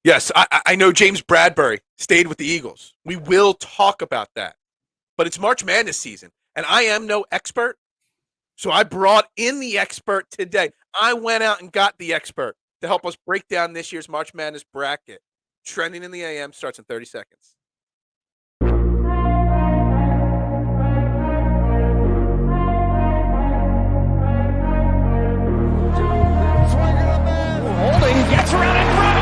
Yes, I know James Bradberry stayed with the Eagles. We will talk about that. But it's March Madness season, and I am no expert, so I brought in the expert today. I went out and got the expert to help us break down this year's March Madness bracket. Trending in the AM starts in 30 seconds. Holding, gets around in front.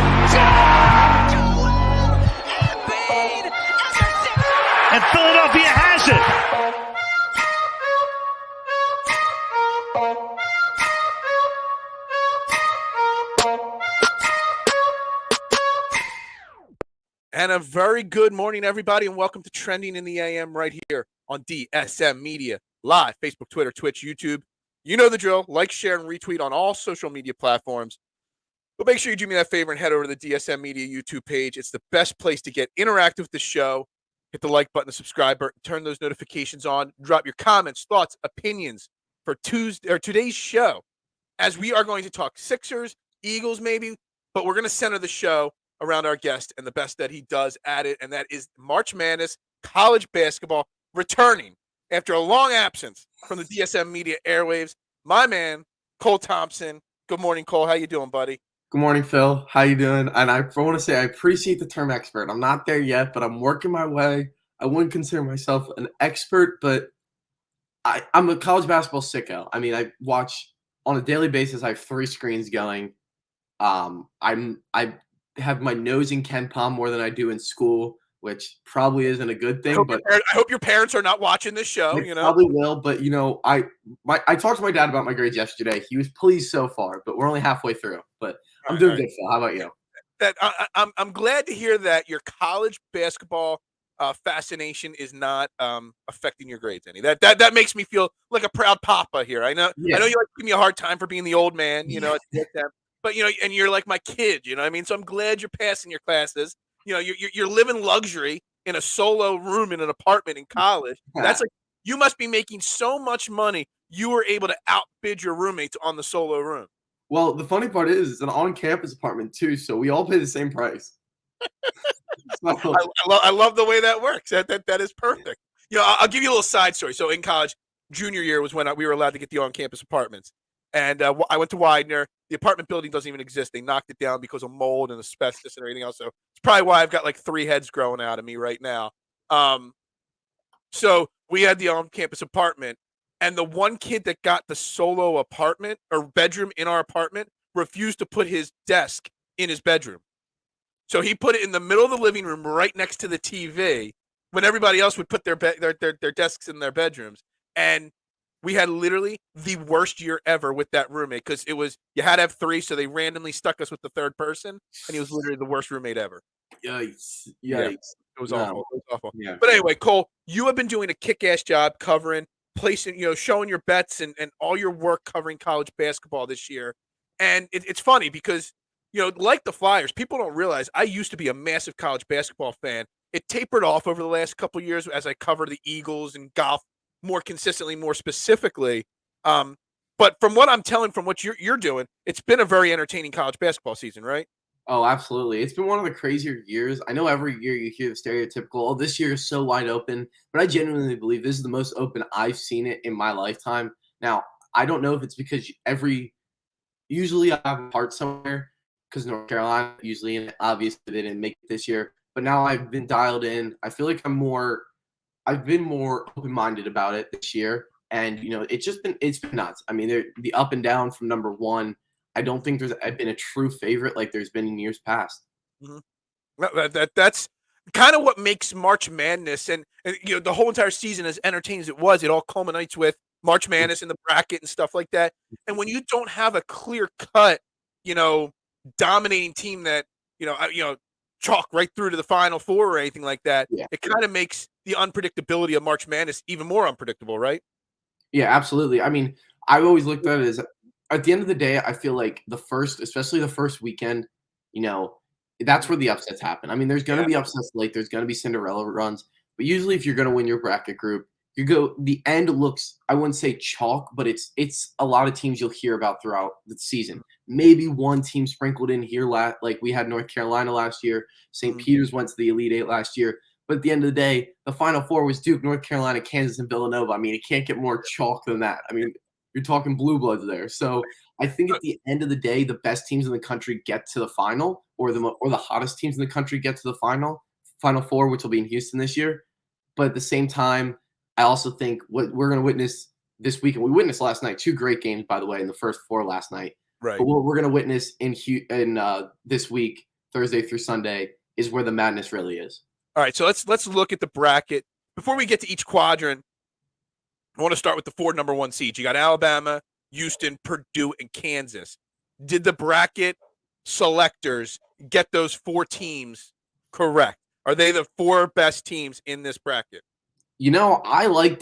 And Philadelphia has it. And a very good morning, everybody, and welcome to Trending in the AM right here on DSM Media, live, Facebook, Twitter, Twitch, YouTube. You know the drill. Like, share, and retweet on all social media platforms. But make sure you do me that favor and head over to the DSM Media YouTube page. It's the best place to get interactive with the show. Hit the like button, the subscribe button, turn those notifications on, drop your comments, thoughts, opinions for today's show, as we are going to talk Sixers, Eagles maybe, but we're going to center the show around our guest and the best that he does at it, and that is March Madness college basketball returning after a long absence from the DSM Media airwaves. My man, Cole Thompson. Good morning, Cole. How you doing, buddy? Good morning, Phil. How you doing? And I want to say I appreciate the term expert. I'm not there yet, but I'm working my way. I wouldn't consider myself an expert, but I'm a college basketball sicko. I mean, I watch on a daily basis. I have 3 screens going. I have my nose in Ken Palm more than I do in school, which probably isn't a good thing. I hope your parents are not watching this show. They probably will, but I talked to my dad about my grades yesterday. He was pleased so far, but we're only halfway through. But I'm doing good, Phil. How about you? I'm glad to hear that your college basketball fascination is not affecting your grades any. That makes me feel like a proud papa here. I know you like to give me a hard time for being the old man, but and you're like my kid, you know what I mean? So I'm glad you're passing your classes. You're living luxury in a solo room in an apartment in college. That's like, you must be making so much money you were able to outbid your roommates on the solo room. Well, the funny part is it's an on-campus apartment too, so we all pay the same price. I love the way that works. That is perfect. I'll give you a little side story. So in college, junior year was when we were allowed to get the on-campus apartments, and I went to Widener. The apartment building doesn't even exist. They knocked it down because of mold and asbestos and everything else. So it's probably why I've got like 3 heads growing out of me right now. So we had the on-campus apartment. And the one kid that got the solo apartment or bedroom in our apartment refused to put his desk in his bedroom. So he put it in the middle of the living room right next to the TV when everybody else would put their desks in their bedrooms. And we had literally the worst year ever with that roommate because you had to have 3, so they randomly stuck us with the third person, and he was literally the worst roommate ever. Yikes. Yeah, it was awful. It was awful. Yeah. But anyway, Cole, you have been doing a kick-ass job covering, placing, showing your bets and all your work covering college basketball this year. And it's funny because, like the Flyers, people don't realize I used to be a massive college basketball fan. It tapered off over the last couple of years as I covered the Eagles and golf more consistently, more specifically. But from what I'm telling, from what you're doing, it's been a very entertaining college basketball season, right? Oh, absolutely. It's been one of the crazier years. I know every year you hear the stereotypical, this year is so wide open, but I genuinely believe this is the most open I've seen it in my lifetime. Now, I don't know if it's because usually I have a heart somewhere because North Carolina usually, and obviously they didn't make it this year, but now I've been dialed in. I feel like I've been more open-minded about it this year, and it's been nuts. I mean, the up and down from number 1. I don't think there's been a true favorite like there's been in years past. Mm-hmm. That's kind of what makes March Madness and the whole entire season, as entertaining as it was, it all culminates with March Madness and the bracket and stuff like that. And when you don't have a clear-cut, dominating team that chalk right through to the Final Four or anything like that, it kind of makes the unpredictability of March Madness even more unpredictable, right? Yeah, absolutely. I mean, I always looked at it as, at the end of the day, I feel like especially the first weekend, that's where the upsets happen. I mean, there's going to be upsets late. There's going to be Cinderella runs. But usually if you're going to win your bracket group, The end looks, I wouldn't say chalk, but it's a lot of teams you'll hear about throughout the season. Maybe one team sprinkled in here, like we had North Carolina last year. St. Peter's went to the Elite Eight last year. But at the end of the day, the Final Four was Duke, North Carolina, Kansas, and Villanova. I mean, it can't get more chalk than that. I mean, you're talking blue bloods there. So I think at the end of the day, the best teams in the country get to the final, or the hottest teams in the country get to the Final Four, which will be in Houston this year. But at the same time, I also think what we're going to witness this weekend, we witnessed last night, 2 great games, by the way, in the first 4 last night. Right. But what we're going to witness in this week, Thursday through Sunday, is where the madness really is. All right, so let's look at the bracket. Before we get to each quadrant, I want to start with the 4 number 1 seeds. You got Alabama, Houston, Purdue, and Kansas. Did the bracket selectors get those 4 teams correct? Are they the 4 best teams in this bracket? I like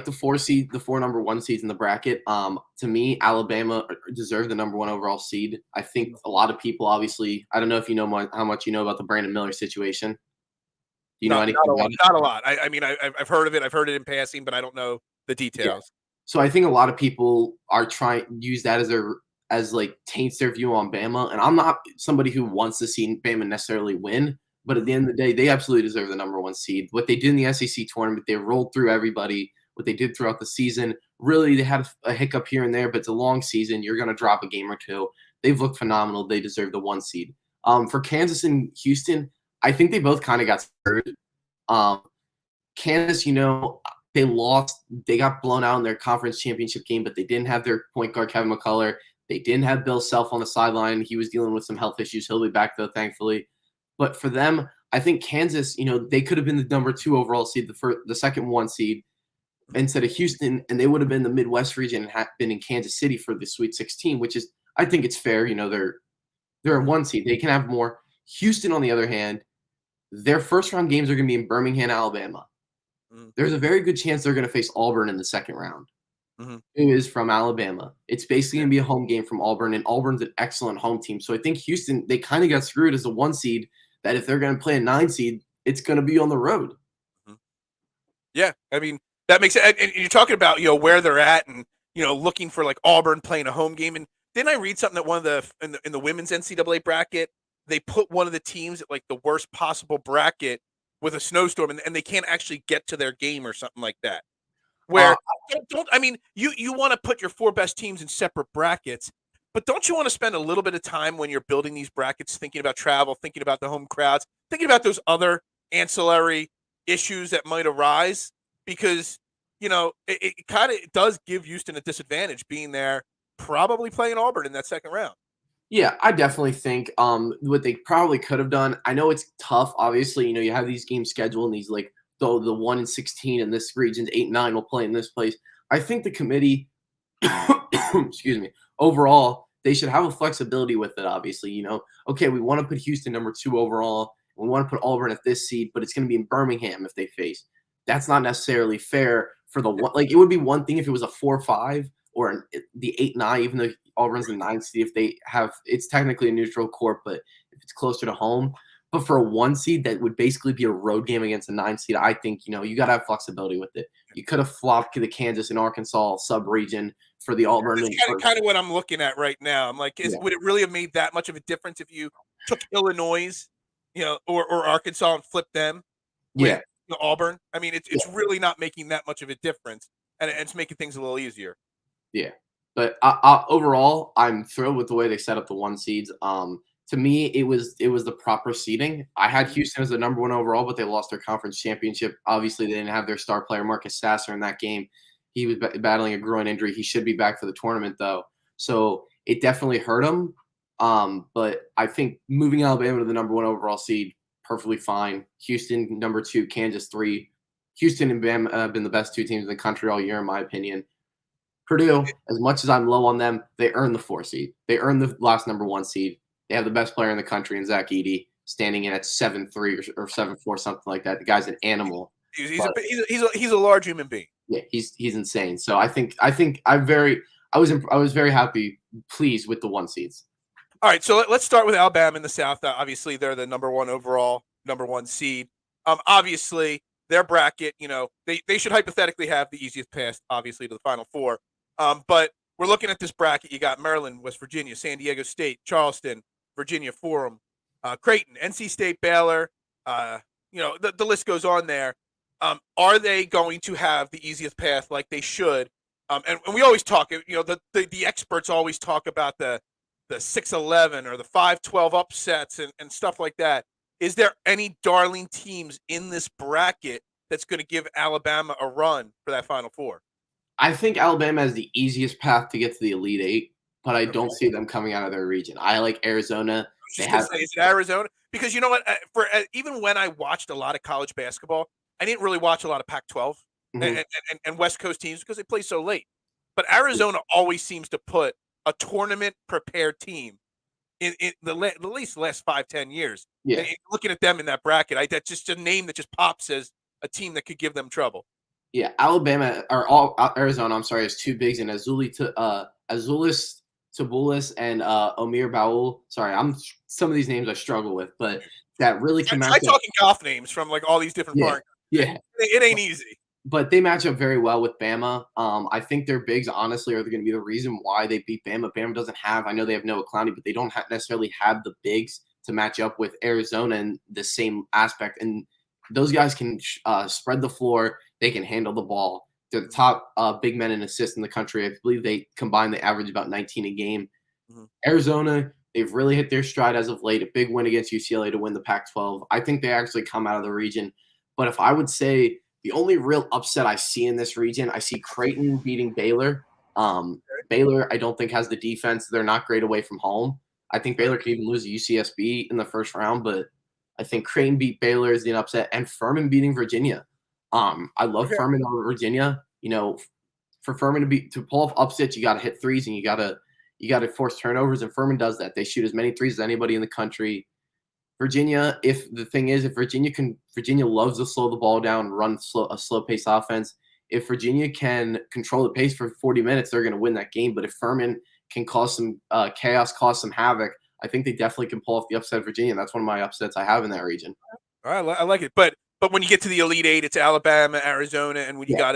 the 4 number 1 seeds in the bracket. To me, Alabama deserved the number 1 overall seed. I think a lot of people, obviously, I don't know if you know how much you know about the Brandon Miller situation. Do you know anything about it? Not a lot. I mean, I've heard of it. I've heard it in passing, but I don't know the details. Yeah. So I think a lot of people are trying to use that as taints their view on Bama. And I'm not somebody who wants to see Bama necessarily win. But at the end of the day, they absolutely deserve the number 1 seed. What they did in the SEC tournament, they rolled through everybody. What they did throughout the season, really, they had a hiccup here and there, but it's a long season. You're going to drop a game or 2. They've looked phenomenal. They deserve the 1 seed. For Kansas and Houston, I think they both kind of got screwed. Kansas, they lost. They got blown out in their conference championship game, but they didn't have their point guard, Kevin McCullough. They didn't have Bill Self on the sideline. He was dealing with some health issues. He'll be back, though, thankfully. But for them, I think Kansas, they could have been the number 2 overall seed, the second 1 seed, instead of Houston, and they would have been the Midwest region and have been in Kansas City for the Sweet 16, which is, I think it's fair. They're a 1 seed. They can have more. Houston, on the other hand, their first round games are going to be in Birmingham, Alabama. There's a very good chance they're going to face Auburn in the second round. Who is from Alabama. It's basically going to be a home game from Auburn, and Auburn's an excellent home team. So I think Houston, they kind of got screwed as a 1 seed, that if they're going to play a 9 seed, it's going to be on the road. Yeah, I mean, that makes sense. And you're talking about, where they're at and, looking for like Auburn playing a home game. And didn't I read something that one of in the women's NCAA bracket, they put one of the teams at like the worst possible bracket with a snowstorm and they can't actually get to their game or something like that. Where you want to put your 4 best teams in separate brackets, but don't you want to spend a little bit of time when you're building these brackets, thinking about travel, thinking about the home crowds, thinking about those other ancillary issues that might arise? Because, it kind of does give Houston a disadvantage being there, probably playing Auburn in that second round. Yeah, I definitely think what they probably could have done. I know it's tough. Obviously, you have these games scheduled and these the 1 and 16 in this region, 8 and 9 will play in this place. I think the committee, excuse me, overall, they should have a flexibility with it. Obviously, okay, we want to put Houston number 2 overall. We want to put Auburn at this seed, but it's going to be in Birmingham if they face. That's not necessarily fair for the one. It would be one thing if it was a 4-5 or the 8-9, even though Auburn's the 9th seed. If they have, it's technically a neutral court, but if it's closer to home. But for a 1 seed, that would basically be a road game against a 9 seed. I think, you got to have flexibility with it. You could have flopped to the Kansas and Arkansas sub-region for the Auburn. That's kind of what I'm looking at right now. I'm like, would it really have made that much of a difference if you took Illinois, or Arkansas and flipped them with Auburn? I mean, it's really not making that much of a difference, and it's making things a little easier. Yeah. But overall, I'm thrilled with the way they set up the 1 seeds. To me, it was the proper seeding. I had Houston as the number 1 overall, but they lost their conference championship. Obviously, they didn't have their star player, Marcus Sasser, in that game. He was battling a groin injury. He should be back for the tournament, though. So it definitely hurt him. But I think moving Alabama to the number 1 overall seed, perfectly fine. Houston, number 2, Kansas 3. Houston and Bama have been the best 2 teams in the country all year, in my opinion. Purdue, as much as I'm low on them, they earned the 4 seed. They earned the last number 1 seed. They have the best player in the country in Zach Edey, standing in at 7'3" or 7'4", something like that. The guy's an animal. He's a large human being. Yeah, he's insane. So I think I was very happy, pleased with the 1 seeds. All right, so let's start with Alabama in the South. Obviously, they're the number 1 overall, number 1 seed. Obviously, their bracket, they should hypothetically have the easiest path, obviously, to the Final Four. But we're looking at this bracket. You got Maryland, West Virginia, San Diego State, Charleston, Virginia Forum, Creighton, NC State, Baylor. The list goes on there. Are they going to have the easiest path like they should? And we always talk, the experts always talk about the 6-11 or the 5-12 upsets and stuff like that. Is there any darling teams in this bracket that's going to give Alabama a run for that Final Four? I think Alabama has the easiest path to get to the Elite Eight, but I don't see them coming out of their region. I like Arizona. Is it Arizona? Because you know what? Even when I watched a lot of college basketball, I didn't really watch a lot of Pac-12 and West Coast teams because they play so late. But Arizona always seems to put a tournament-prepared team in at least the last 5-10 years. Yeah. And looking at them in that bracket, that's just a name that just pops as a team that could give them trouble. Yeah, Arizona, I'm sorry, has two bigs in Azulis Tabulis and Omir Baul. Sorry, some of these names I struggle with, but that really can match up. Try talking golf names from like all these different parts. Yeah. It ain't easy. But they match up very well with Bama. I think their bigs, honestly, are going to be the reason why they beat Bama. Bama doesn't have – I know they have Noah Clowney, but they don't necessarily have the bigs to match up with Arizona in the same aspect. And those guys can spread the floor. They can handle the ball. They're the top big men in assists in the country. I believe they combined, they average about 19 a game. Mm-hmm. Arizona, they've really hit their stride as of late. A big win against UCLA to win the Pac-12. I think they actually come out of the region. But if I would say – the only real upset I see in this region, I see Creighton beating Baylor. Baylor, I don't think, has the defense. They're not great away from home. I think Baylor could even lose to UCSB in the first round, but I think Creighton beat Baylor is the upset, and Furman beating Virginia. I love Furman over Virginia. For Furman to pull off upsets, you got to hit threes and you got to force turnovers, and Furman does that. They shoot as many threes as anybody in the country. Virginia, if Virginia loves to slow the ball down, run a slow-paced offense. If Virginia can control the pace for 40 minutes, they're going to win that game. But if Furman can cause some chaos, cause some havoc, I think they definitely can pull off the upset of Virginia. And that's one of my upsets I have in that region. All right, I like it. But when you get to the Elite Eight, it's Alabama, Arizona, and when you got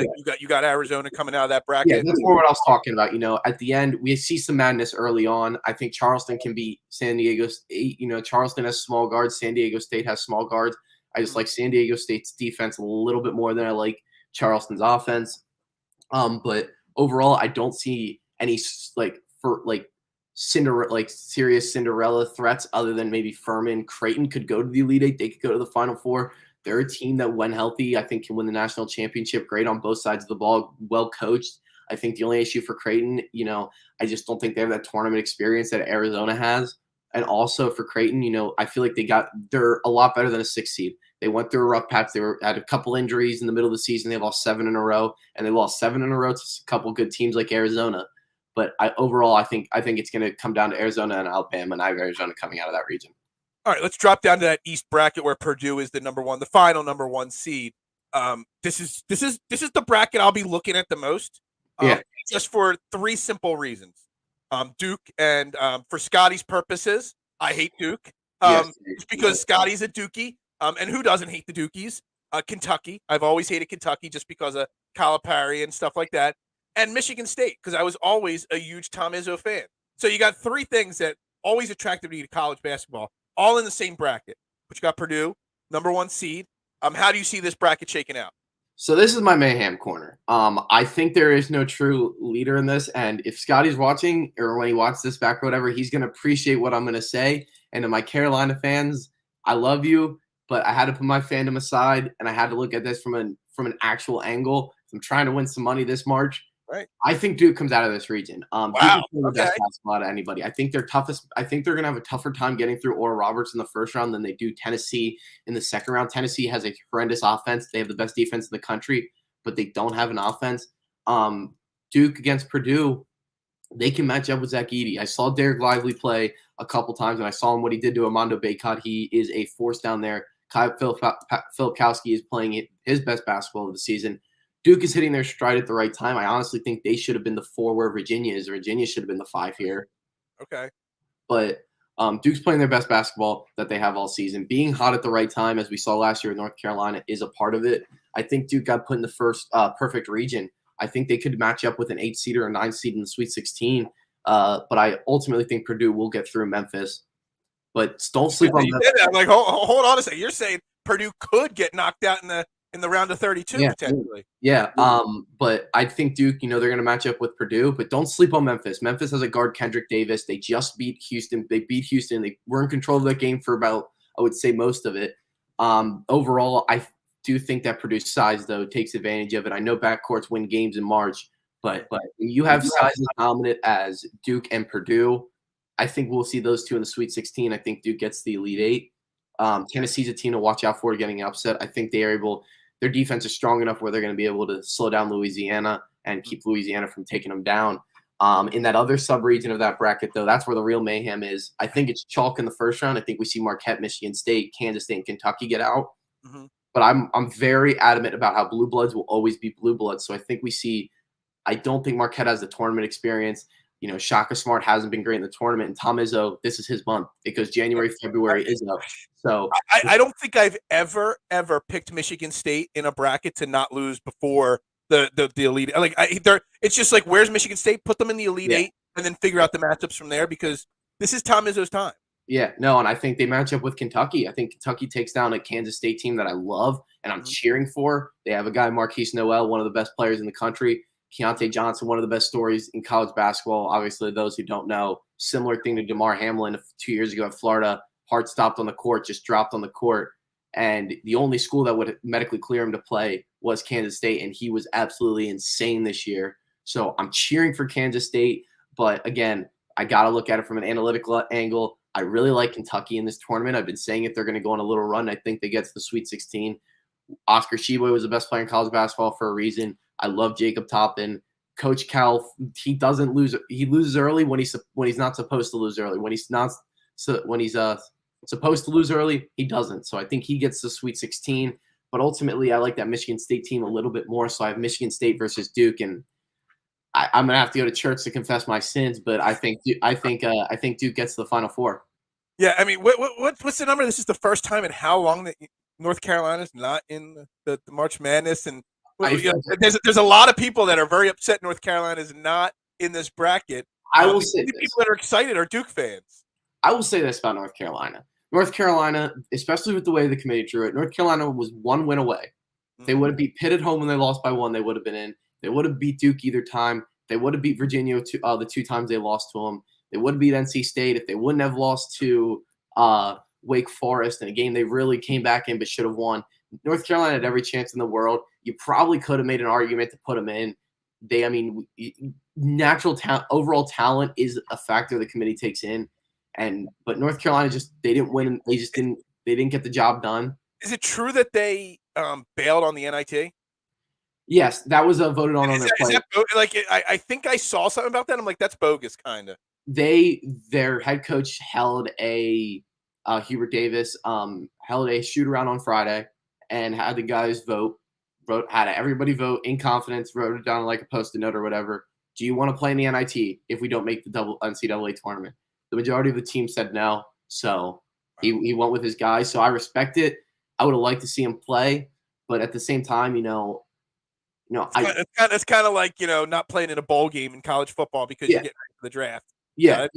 Arizona coming out of that bracket. Yeah, that's more what I was talking about. At the end, we see some madness early on. I think Charleston can beat San Diego State. Charleston has small guards. San Diego State has small guards. I just like San Diego State's defense a little bit more than I like Charleston's offense. But overall, I don't see any serious Cinderella threats other than maybe Furman. Creighton could go to the Elite Eight. They could go to the Final Four. They're a team that, when healthy, I think can win the national championship. Great on both sides of the ball, well coached. I think the only issue for Creighton, I just don't think they have that tournament experience that Arizona has. And also for Creighton, I feel like they're a lot better than a 6 seed. They went through a rough patch. They had a couple injuries in the middle of the season. They lost 7 in a row, and they lost 7 in a row to a couple good teams like Arizona. But overall, I think it's going to come down to Arizona and Alabama, and I have Arizona coming out of that region. All right, let's drop down to that East bracket where Purdue is the final number 1 seed. This is the bracket I'll be looking at the most. Just for 3 simple reasons. Duke, and for Scotty's purposes, I hate Duke. Just because Scotty's a Dookie. And who doesn't hate the Dukies? Kentucky. I've always hated Kentucky just because of Calipari and stuff like that. And Michigan State, because I was always a huge Tom Izzo fan. So you got 3 things that always attracted me to college basketball, all in the same bracket. But you got Purdue, number 1 seed. How do you see this bracket shaking out? So this is my mayhem corner. I think there is no true leader in this, and if Scotty's watching or when he watches this back or whatever, he's going to appreciate what I'm going to say. And to my Carolina fans, I love you, but I had to put my fandom aside, and I had to look at this from an actual angle. I'm trying to win some money this March. Right. I think Duke comes out of this region. Wow. Duke is the best basketball out of anybody. I think they're toughest. I think they're going to have a tougher time getting through Oral Roberts in the first round than they do Tennessee in the second round. Tennessee has a horrendous offense. They have the best defense in the country, but they don't have an offense. Duke against Purdue, they can match up with Zach Edey. I saw Derek Lively play a couple times, and I saw him what he did to Armando Bacot. He is a force down there. Kai Filipkowski is playing his best basketball of the season. Duke is hitting their stride at the right time. I honestly think they should have been the 4 where Virginia is. Virginia should have been the 5 here. Okay. But Duke's playing their best basketball that they have all season. Being hot at the right time, as we saw last year in North Carolina, is a part of it. I think Duke got put in the first perfect region. I think they could match up with an 8 seed or a 9 seed in the Sweet 16. But I ultimately think Purdue will get through Memphis. But don't sleep on Memphis. I'm like, hold on a second. You're saying Purdue could get knocked out in the round of 32 potentially. Yeah. But I think Duke, they're going to match up with Purdue. But don't sleep on Memphis. Memphis has a guard, Kendrick Davis. They just beat Houston. They beat Houston. They were in control of that game for about, I would say, most of it. Overall, I do think that Purdue's size, though, takes advantage of it. I know backcourts win games in March, but when you have size as dominant as Duke and Purdue, I think we'll see those two in the Sweet 16. I think Duke gets the Elite Eight. Tennessee's a team to watch out for getting upset. I think they are able – their defense is strong enough where they're going to be able to slow down Louisiana and keep Louisiana from taking them down. In that other sub-region of that bracket, though, that's where the real mayhem is. I think it's chalk in the first round. I think we see Marquette, Michigan State, Kansas State, and Kentucky get out. Mm-hmm. But I'm very adamant about how blue bloods will always be blue bloods. So I think we see – I don't think Marquette has the tournament experience. Shaka Smart hasn't been great in the tournament. And Tom Izzo, this is his month because January, February is up. So I don't think I've ever picked Michigan State in a bracket to not lose before the Elite. Like it's just like, where's Michigan State? Put them in the Elite Eight and then figure out the matchups from there because this is Tom Izzo's time. Yeah, no, and I think they match up with Kentucky. I think Kentucky takes down a Kansas State team that I love and I'm cheering for. They have a guy, Marquise Noel, one of the best players in the country. Keontae Johnson, one of the best stories in college basketball. Obviously, those who don't know, similar thing to DeMar Hamlin 2 years ago at Florida. Heart stopped on the court, just dropped on the court. And the only school that would medically clear him to play was Kansas State, and he was absolutely insane this year. So I'm cheering for Kansas State. But, again, I got to look at it from an analytical angle. I really like Kentucky in this tournament. I've been saying it. They're going to go on a little run. I think they get to the Sweet 16. Oscar Tshiebwe was the best player in college basketball for a reason. I love Jacob Toppin. Coach Cal, he doesn't lose. He loses early when he's not supposed to lose early. When he's supposed to lose early, he doesn't. So I think he gets the Sweet 16. But ultimately, I like that Michigan State team a little bit more. So I have Michigan State versus Duke, and I'm gonna have to go to church to confess my sins. But I think Duke gets to the Final Four. Yeah, I mean, what's the number? This is the first time in how long that North Carolina's not in the March Madness, and there's a lot of people that are very upset North Carolina is not in this bracket. I will say the people that are excited are Duke fans. I will say this about North Carolina. North Carolina, especially with the way the committee drew it, North Carolina was one win away. Mm-hmm. They would have beat Pitt at home when they lost by one. They would have been in. They would have beat Duke either time. They would have beat Virginia the two times they lost to them. They would have beat NC State if they wouldn't have lost to Wake Forest in a game they really came back in but should have won. North Carolina had every chance in the world. You probably could have made an argument to put them in. Natural talent, overall talent is a factor the committee takes in, but North Carolina they didn't win. They didn't get the job done. Is it true that they bailed on the NIT? Yes, that was voted on their play. I think I saw something about that. I'm like, that's bogus, kind of. Their head coach held Hubert Davis held a shoot around on Friday and had the guys had everybody vote in confidence, wrote it down like a Post-it note or whatever. Do you want to play in the NIT if we don't make the double NCAA tournament? The majority of the team said no, so he went with his guys. So I respect it. I would have liked to see him play, but at the same time, it's kind of like not playing in a bowl game in college football because you get to the draft. Yeah,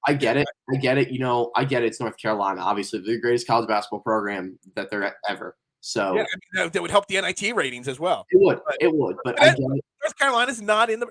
I get it. I get it. I get it. It's North Carolina. Obviously, the greatest college basketball program that they're ever. So that would help the NIT ratings as well. It would. But I get it. North Carolina's not in the.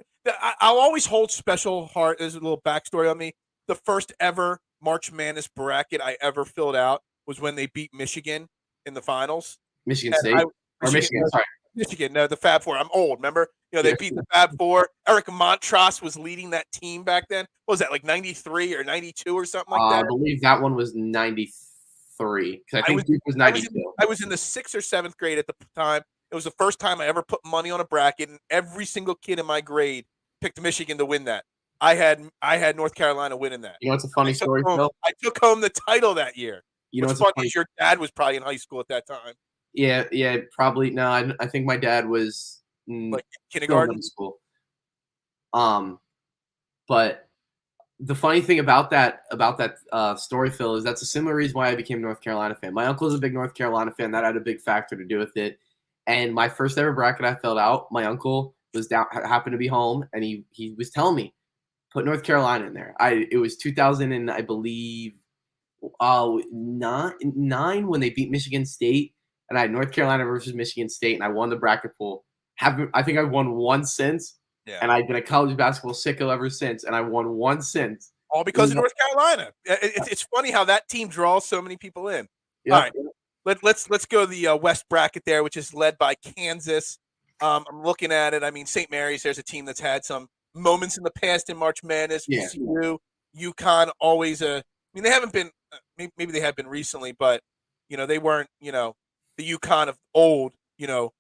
I'll always hold special heart. There's a little backstory on me. The first ever March Madness bracket I ever filled out was when they beat Michigan in the finals. Michigan State Michigan. Sorry. Michigan, no, the Fab Four. I'm old, remember? They beat the Fab Four. Eric Montross was leading that team back then. What was that, like 93 or 92 or something like that? I believe that one was 93. Because I think Duke was 92. I was in the 6th or 7th grade at the time. It was the first time I ever put money on a bracket, and every single kid in my grade picked Michigan to win that. I had North Carolina winning that. It's a funny story, Phil? I took home the title that year. What's funny is your dad was probably in high school at that time. Yeah, probably. No, I think my dad was like kindergarten school. But the funny thing about that story, Phil, is that's a similar reason why I became a North Carolina fan. My uncle is a big North Carolina fan. That had a big factor to do with it. And my first ever bracket I filled out, my uncle was down, happened to be home, and he was telling me, put North Carolina in there. It was 2000 and I believe nine when they beat Michigan State, and I had North Carolina versus Michigan State, and I won the bracket pool. I think I've won one since, and I've been a college basketball sicko ever since, and I won one since. All because of North Carolina. It's funny how that team draws so many people in. Yep. All right, let's go to the West bracket there, which is led by Kansas. I'm looking at it. I mean, St. Mary's. There's a team that's had some moments in the past in March Madness. Yeah. VCU, UConn, always I mean, they haven't been. Maybe they have been recently, but they weren't. The UConn of old. The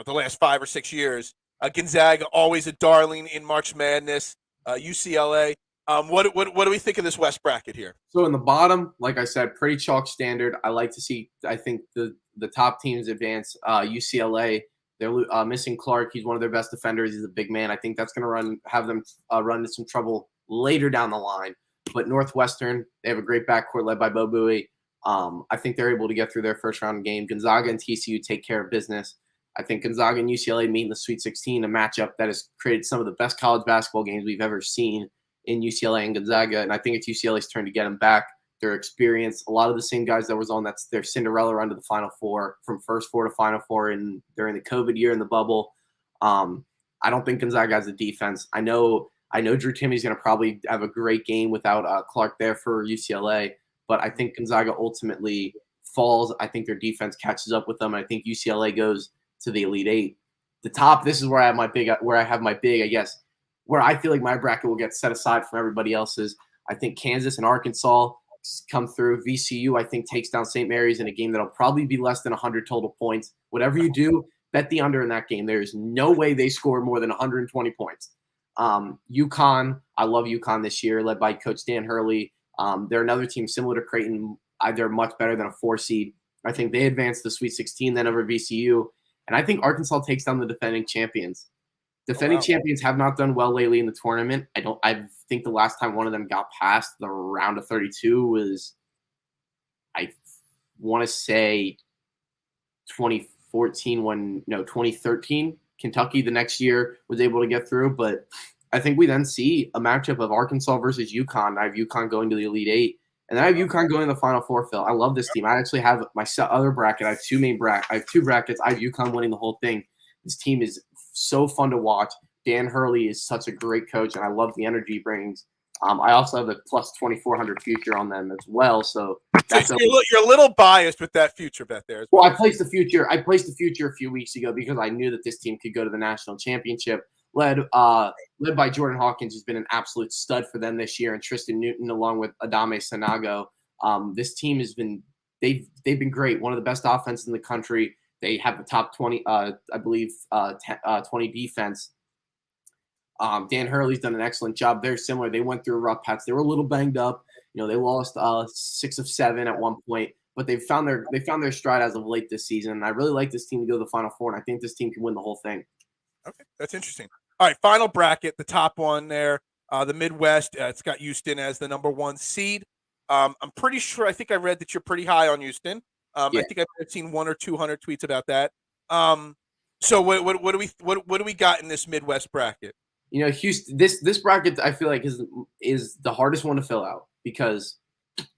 last 5 or 6 years. Gonzaga, always a darling in March Madness. UCLA. What do we think of this West bracket here? So in the bottom, like I said, pretty chalk standard. I like to see. I think the top teams advance. UCLA, they're missing Clark. He's one of their best defenders. He's a big man. I think that's going to have them run into some trouble later down the line. But Northwestern, they have a great backcourt led by Bo Buie. I think they're able to get through their first round game. Gonzaga and TCU take care of business. I think Gonzaga and UCLA meet in the Sweet 16, a matchup that has created some of the best college basketball games we've ever seen in UCLA and Gonzaga. And I think it's UCLA's turn to get them back. Their experience, a lot of the same guys that was on that's their Cinderella run to the Final Four, from first four to Final Four during the COVID year in the bubble. I don't think Gonzaga has a defense. I know Drew Timmy's going to probably have a great game without Clark there for UCLA, but I think Gonzaga ultimately falls. I think their defense catches up with them. And I think UCLA goes to the Elite Eight. The top, this is where I have my big, I guess, where I feel like my bracket will get set aside from everybody else's. I think Kansas and Arkansas come through. VCU, I think, takes down St. Mary's in a game that'll probably be less than 100 total points. Whatever you do, bet the under in that game. There's no way they score more than 120 points. UConn, I love UConn this year, led by Coach Dan Hurley. They're another team similar to Creighton. They're much better than a 4 seed. I think they advanced the Sweet 16 then over VCU. And I think Arkansas takes down the defending champions. Defending champions have not done well lately in the tournament. I think the last time one of them got past the round of 32 was, I want to say 2013. Kentucky the next year was able to get through. But I think we then see a matchup of Arkansas versus UConn. I have UConn going to the Elite Eight. And then I have UConn going to the Final Four, Phil. I love this team. I actually have my other bracket. I have two brackets. I have UConn winning the whole thing. This team is so fun to watch. Dan Hurley is such a great coach, and I love the energy he brings. I also have a plus 2,400 future on them as well. So you're a little biased with that future bet there. Well, I placed the future a few weeks ago because I knew that this team could go to the national championship. Led by Jordan Hawkins, who's been an absolute stud for them this year, and Tristan Newton along with Adame Sanago. This team has been they've been great. One of the best offenses in the country. They have the top 20, I believe, 20 defense. Dan Hurley's done an excellent job. They're similar. They went through a rough patch. They were a little banged up. They lost 6 of 7 at one point, but they found their stride as of late this season. And I really like this team to go to the Final Four, and I think this team can win the whole thing. Okay, that's interesting. All right, final bracket, the top one there, the Midwest. It's got Houston as the number 1 seed. I'm pretty sure. I think I read that you're pretty high on Houston. Yeah. I think I've seen 100 or 200 tweets about that. So what do we got in this Midwest bracket? Houston. This bracket I feel like is the hardest one to fill out because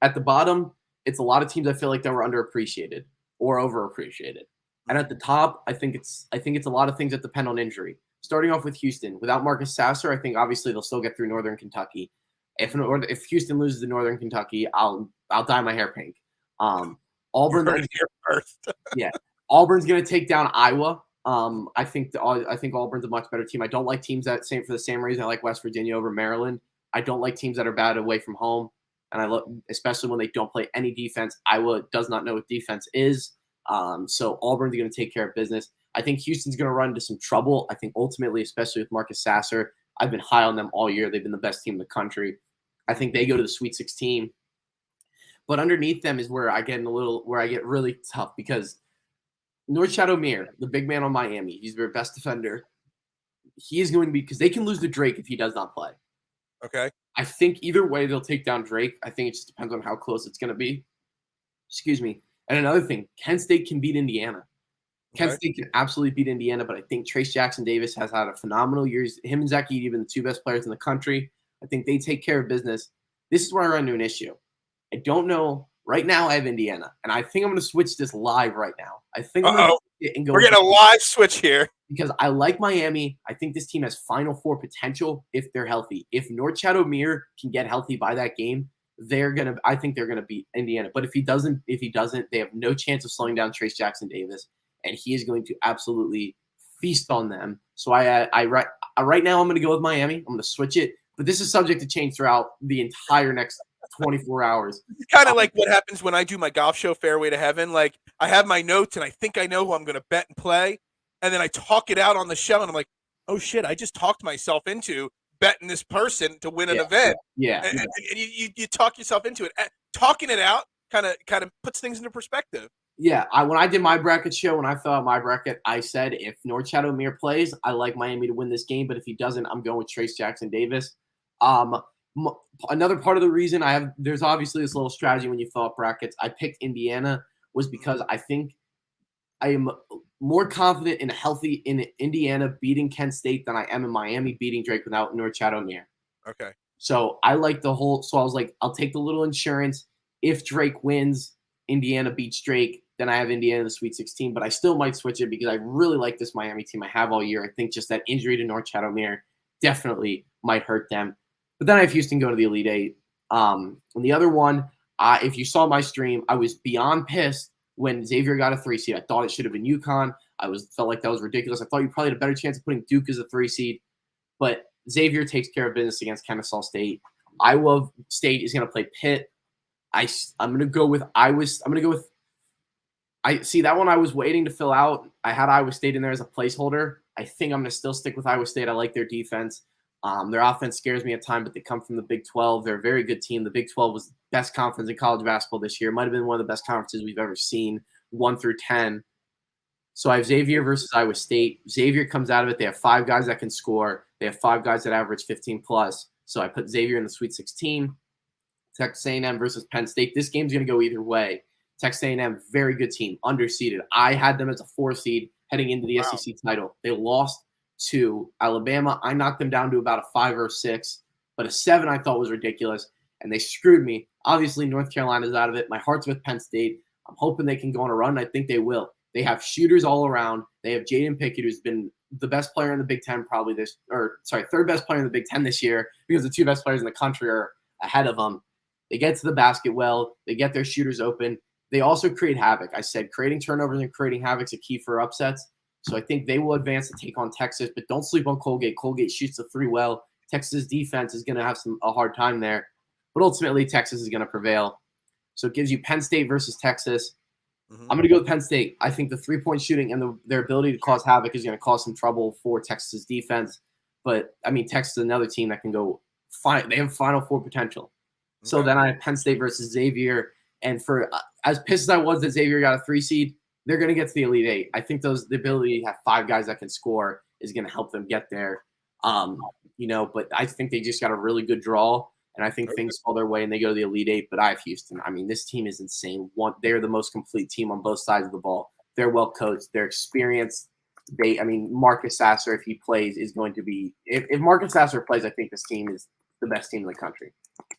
at the bottom it's a lot of teams I feel like that were underappreciated or overappreciated, and at the top I think it's a lot of things that depend on injury. Starting off with Houston, without Marcus Sasser, I think obviously they'll still get through Northern Kentucky. If Houston loses to Northern Kentucky, I'll dye my hair pink. Auburn first. Yeah, Auburn's going to take down Iowa. I think Auburn's a much better team. I don't like teams for the same reason I like West Virginia over Maryland. I don't like teams that are bad away from home, and especially when they don't play any defense. Iowa does not know what defense is, so Auburn's going to take care of business. I think Houston's going to run into some trouble. I think ultimately, especially with Marcus Sasser, I've been high on them all year. They've been the best team in the country. I think they go to the Sweet 16. But underneath them is where I get really tough because North Shadow Mir, the big man on Miami, he's their best defender. He is going to be, because they can lose to Drake if he does not play. Okay. I think either way they'll take down Drake. I think it just depends on how close it's going to be. Excuse me. And another thing, Kent State can beat Indiana. Kent Okay. State can absolutely beat Indiana, but I think Trace Jackson Davis has had a phenomenal year. Him and Zach Edey have been the two best players in the country. I think they take care of business. This is where I run into an issue. I don't know. Right now, I have Indiana, and I think I'm going to switch this live right now. I think I'm going to Uh-oh. switch it and go We're with getting a live switch here. because I like Miami. I think this team has Final Four potential if they're healthy. If Norchad Omier can get healthy by that game, I think they're gonna beat Indiana. But if he doesn't, they have no chance of slowing down Trace Jackson Davis, and he is going to absolutely feast on them. So right now I'm gonna go with Miami. I'm gonna switch it, but this is subject to change throughout the entire next 24 hours. It's kind of like what happens when I do my golf show, Fairway to Heaven. Like, I have my notes, and I think I know who I'm going to bet and play, and then I talk it out on the show, and I'm like, oh, shit, I just talked myself into betting this person to win an event. Yeah. And you talk yourself into it. Talking it out kind of puts things into perspective. Yeah, when I did my bracket show, when I filled out my bracket, I said if Norchad Omier plays, I like Miami to win this game, but if he doesn't, I'm going with Trace Jackson Davis. Another part of the reason there's obviously this little strategy when you fill out brackets. I picked Indiana was because I think I am more confident in Indiana beating Kent State than I am in Miami beating Drake without Norchad Omier. Okay. So I like so I was like, I'll take the little insurance. If Drake wins, Indiana beats Drake, then I have Indiana in the Sweet 16, but I still might switch it because I really like this Miami team I have all year. I think just that injury to Norchad Omier definitely might hurt them. But then I have Houston go to the Elite Eight. And the other one, if you saw my stream, I was beyond pissed when Xavier got a 3 seed. I thought it should have been UConn. Felt like that was ridiculous. I thought you probably had a better chance of putting Duke as a 3 seed. But Xavier takes care of business against Kennesaw State. Iowa State is going to play Pitt. I'm going to go with Iowa. I see that one I was waiting to fill out. I had Iowa State in there as a placeholder. I think I'm going to still stick with Iowa State. I like their defense. Their offense scares me at times, but they come from the Big 12. They're a very good team. The Big 12 was the best conference in college basketball this year. It might have been one of the best conferences we've ever seen, 1 through 10. So I have Xavier versus Iowa State. Xavier comes out of it. They have 5 guys that can score. They have 5 guys that average 15 plus. So I put Xavier in the Sweet 16. Texas A&M versus Penn State. This game's going to go either way. Texas A&M, very good team, underseeded. I had them as a 4 seed heading into the SEC title. They lost to Alabama. I knocked them down to about a 5 or 6, but a 7 I thought was ridiculous, and they screwed me. Obviously, North Carolina's out of it. My heart's with Penn State. I'm hoping they can go on a run. I think they will. They have shooters all around. They have Jaden Pickett, who's been the best player in the Big Ten third best player in the Big Ten this year because the 2 best players in the country are ahead of them. They get to the basket well. They get their shooters open. They also create havoc. I said creating turnovers and creating havoc is a key for upsets. So I think they will advance to take on Texas, but don't sleep on Colgate. Colgate shoots the 3 well. Texas' defense is going to have a hard time there, but ultimately Texas is going to prevail. So it gives you Penn State versus Texas. Mm-hmm. I'm going to go with Penn State. I think the 3-point shooting and their ability to cause havoc is going to cause some trouble for Texas' defense. But, I mean, Texas is another team that can go they have Final Four potential. Okay. So then I have Penn State versus Xavier. And for as pissed as I was that Xavier got a 3 seed, they're going to get to the Elite Eight. I think the ability to have 5 guys that can score is going to help them get there. But I think they just got a really good draw, and I think things fall their way and they go to the Elite Eight. But I have Houston. I mean, this team is insane. They're the most complete team on both sides of the ball. They're well coached. They're experienced. Marcus Sasser, if he plays, is going to be – if Marcus Sasser plays, I think this team is the best team in the country.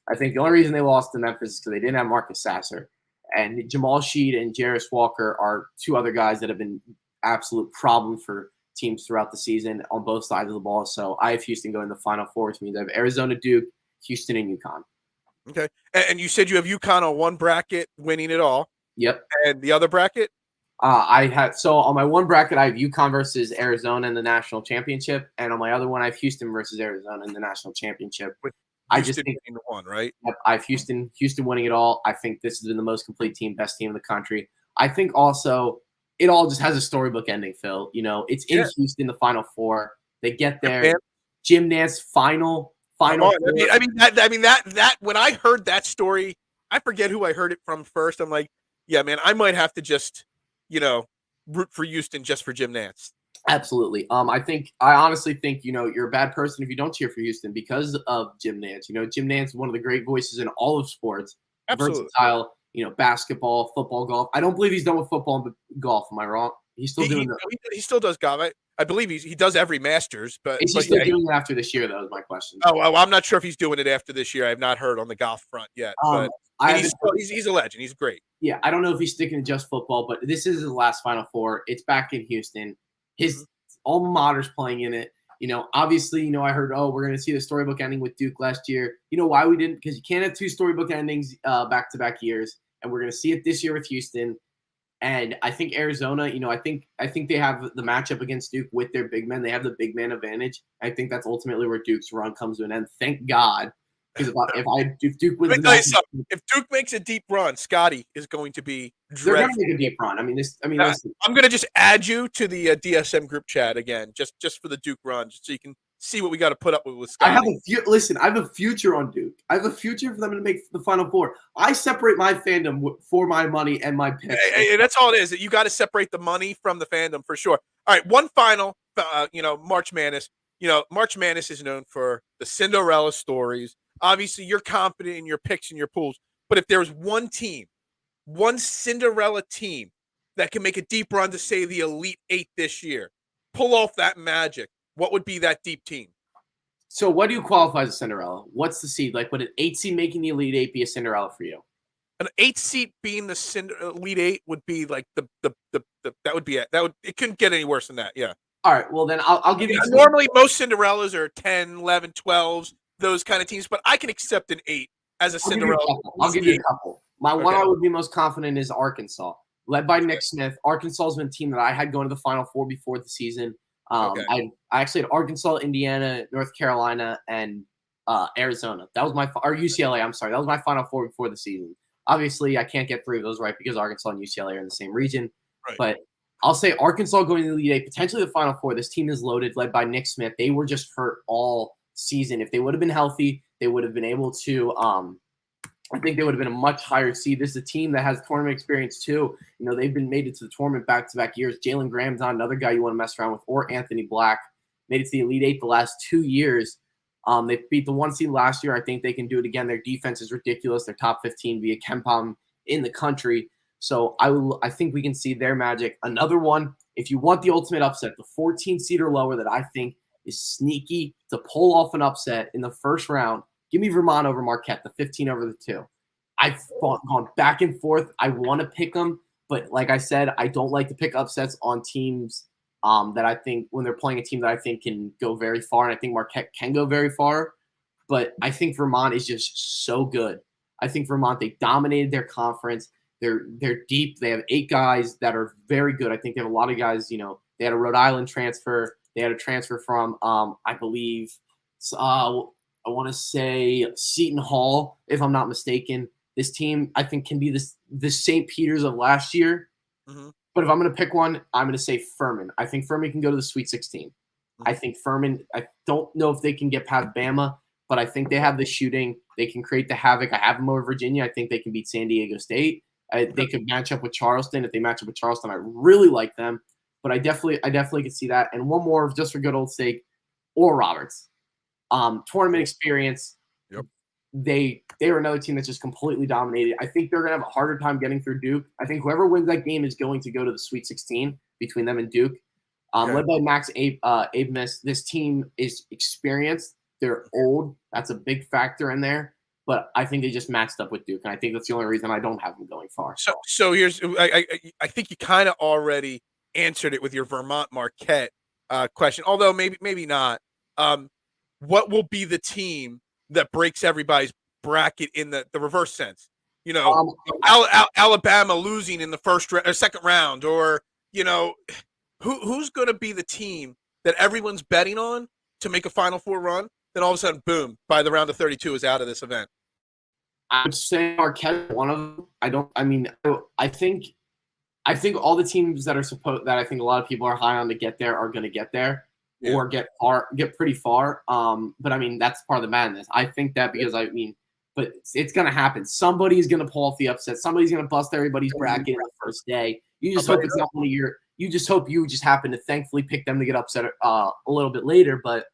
I think the only reason they lost to Memphis is because they didn't have Marcus Sasser. And Jamal Sheed and Jarris Walker are 2 other guys that have been absolute problem for teams throughout the season on both sides of the ball. So I have Houston going to the Final Four, which means I have Arizona, Duke, Houston, and UConn. Okay. And you said you have UConn on one bracket winning it all. Yep. And the other bracket? So on my one bracket, I have UConn versus Arizona in the national championship. And on my other one, I have Houston versus Arizona in the national championship. I just think the one, right? I have Houston winning it all. I think this has been the most complete team, best team in the country. I think also it all just has a storybook ending, Phil. It's in Houston, the Final Four. They get there. Jim Nance final. I mean that when I heard that story, I forget who I heard it from first. I'm like, yeah, man, I might have to just, root for Houston just for Jim Nance. Absolutely. I honestly think, you're a bad person if you don't cheer for Houston because of Jim Nance. Jim Nance is one of the great voices in all of sports. Absolutely. Versatile, basketball, football, golf. I don't believe he's done with football and golf. Am I wrong? He's still doing that. He still does golf. I believe he does every Masters, but Is he still doing it after this year? That was my question. Oh, I'm not sure if he's doing it after this year. I have not heard on the golf front yet, but he's a legend. He's great. Yeah, I don't know if he's sticking to just football, but this is his last Final Four. It's back in Houston. His alma mater's playing in it. Obviously, I heard, we're going to see the storybook ending with Duke last year. You know why we didn't? Because you can't have two storybook endings back-to-back years, and we're going to see it this year with Houston. And I think Arizona, I think they have the matchup against Duke with their big men. They have the big man advantage. I think that's ultimately where Duke's run comes to an end. Thank God. Because if Duke wins if Duke makes a deep run, Scotty is going to be dreadful. They're going to make a deap run. Listen. I'm going to just add you to the DSM group chat again, just for the Duke run, just so you can see what we got to put up with Scotty. I have a future on Duke. I have a future for them to make the Final Four. I separate my fandom for my money and my picks. Hey, that's all it is. You got to separate the money from the fandom for sure. All right, one final, March Madness. March Madness is known for the Cinderella stories. Obviously, you're confident in your picks and your pools, but if there's one Cinderella team that can make a deep run to, say, the Elite Eight this year, pull off that magic, what would be that deep team? So what do you qualify as a Cinderella? What's the seed? Like, would an 8 seed making the Elite Eight be a Cinderella for you? An 8 seed being the Elite Eight would be like that would be it. It couldn't get any worse than that. Yeah. All right. Well, then I'll give you. Normally, most Cinderellas are 10, 11, 12s, those kind of teams, but I can accept an 8 as a Cinderella. I'll give you a couple. One I would be most confident is Arkansas, led by Nick Smith. Arkansas has been a team that I had going to the Final Four before the season. I actually had Arkansas, Indiana, North Carolina, and Arizona. That was or UCLA. I'm sorry, that was my Final Four before the season. Obviously, I can't get 3 of those right because Arkansas and UCLA are in the same region. Right. But I'll say Arkansas going to the Elite Eight, potentially the Final Four. This team is loaded, led by Nick Smith. They were just hurt all season. If they would have been healthy, they would have been able to. I think they would have been a much higher seed. This is a team that has tournament experience too. They've been made it to the tournament back-to-back years. Jalen Graham's not another guy you want to mess around with, or Anthony Black. Made it to the Elite Eight the last 2 years. They beat the 1 seed last year. I think they can do it again. Their defense is ridiculous. They're top 15 via KenPom in the country. So I think we can see their magic. Another one, if you want the ultimate upset, the 14 seed or lower that I think is sneaky to pull off an upset in the first round, give me Vermont over Marquette, the 15 over the 2. I've gone back and forth. I want to pick them, but like I said, I don't like to pick upsets on teams that I think when they're playing a team that I think can go very far, and I think Marquette can go very far, but I think Vermont is just so good. I think Vermont, they dominated their conference. They're deep. They have 8 guys that are very good. I think they have a lot of guys, they had a Rhode Island transfer. They had a transfer from, I believe, I want to say Seton Hall, if I'm not mistaken. This team, I think, can be the St. Peter's of last year. Mm-hmm. But if I'm going to pick one, I'm going to say Furman. I think Furman can go to the Sweet 16. Mm-hmm. I think Furman, I don't know if they can get past Bama, but I think they have the shooting. They can create the havoc. I have them over Virginia. I think they can beat San Diego State. They could match up with Charleston. If they match up with Charleston, I really like them. But I definitely could see that. And one more, just for good old sake, Oral Roberts. Tournament experience. Yep. They are another team that's just completely dominated. I think they're going to have a harder time getting through Duke. I think whoever wins that game is going to go to the Sweet 16 between them and Duke. Led by Max Abmas. This team is experienced. They're old. That's a big factor in there. But I think they just matched up with Duke, and I think that's the only reason I don't have them going far. So here's I think you kind of already answered it with your Vermont Marquette question, although maybe not. What will be the team that breaks everybody's bracket in the reverse sense? Alabama losing in the second round, or who's going to be the team that everyone's betting on to make a Final Four run? Then all of a sudden, boom! By the round of 32, is out of this event. I would say Marquette, one of them. I think all the teams that I think a lot of people are high on to get there are going to get there, or get pretty far. But that's part of the madness. I think that because but it's going to happen. Somebody's going to pull off the upset. Somebody's going to bust everybody's bracket in the first day. You just hope it's not one of your. You just hope you just happen to thankfully pick them to get upset a little bit later, but.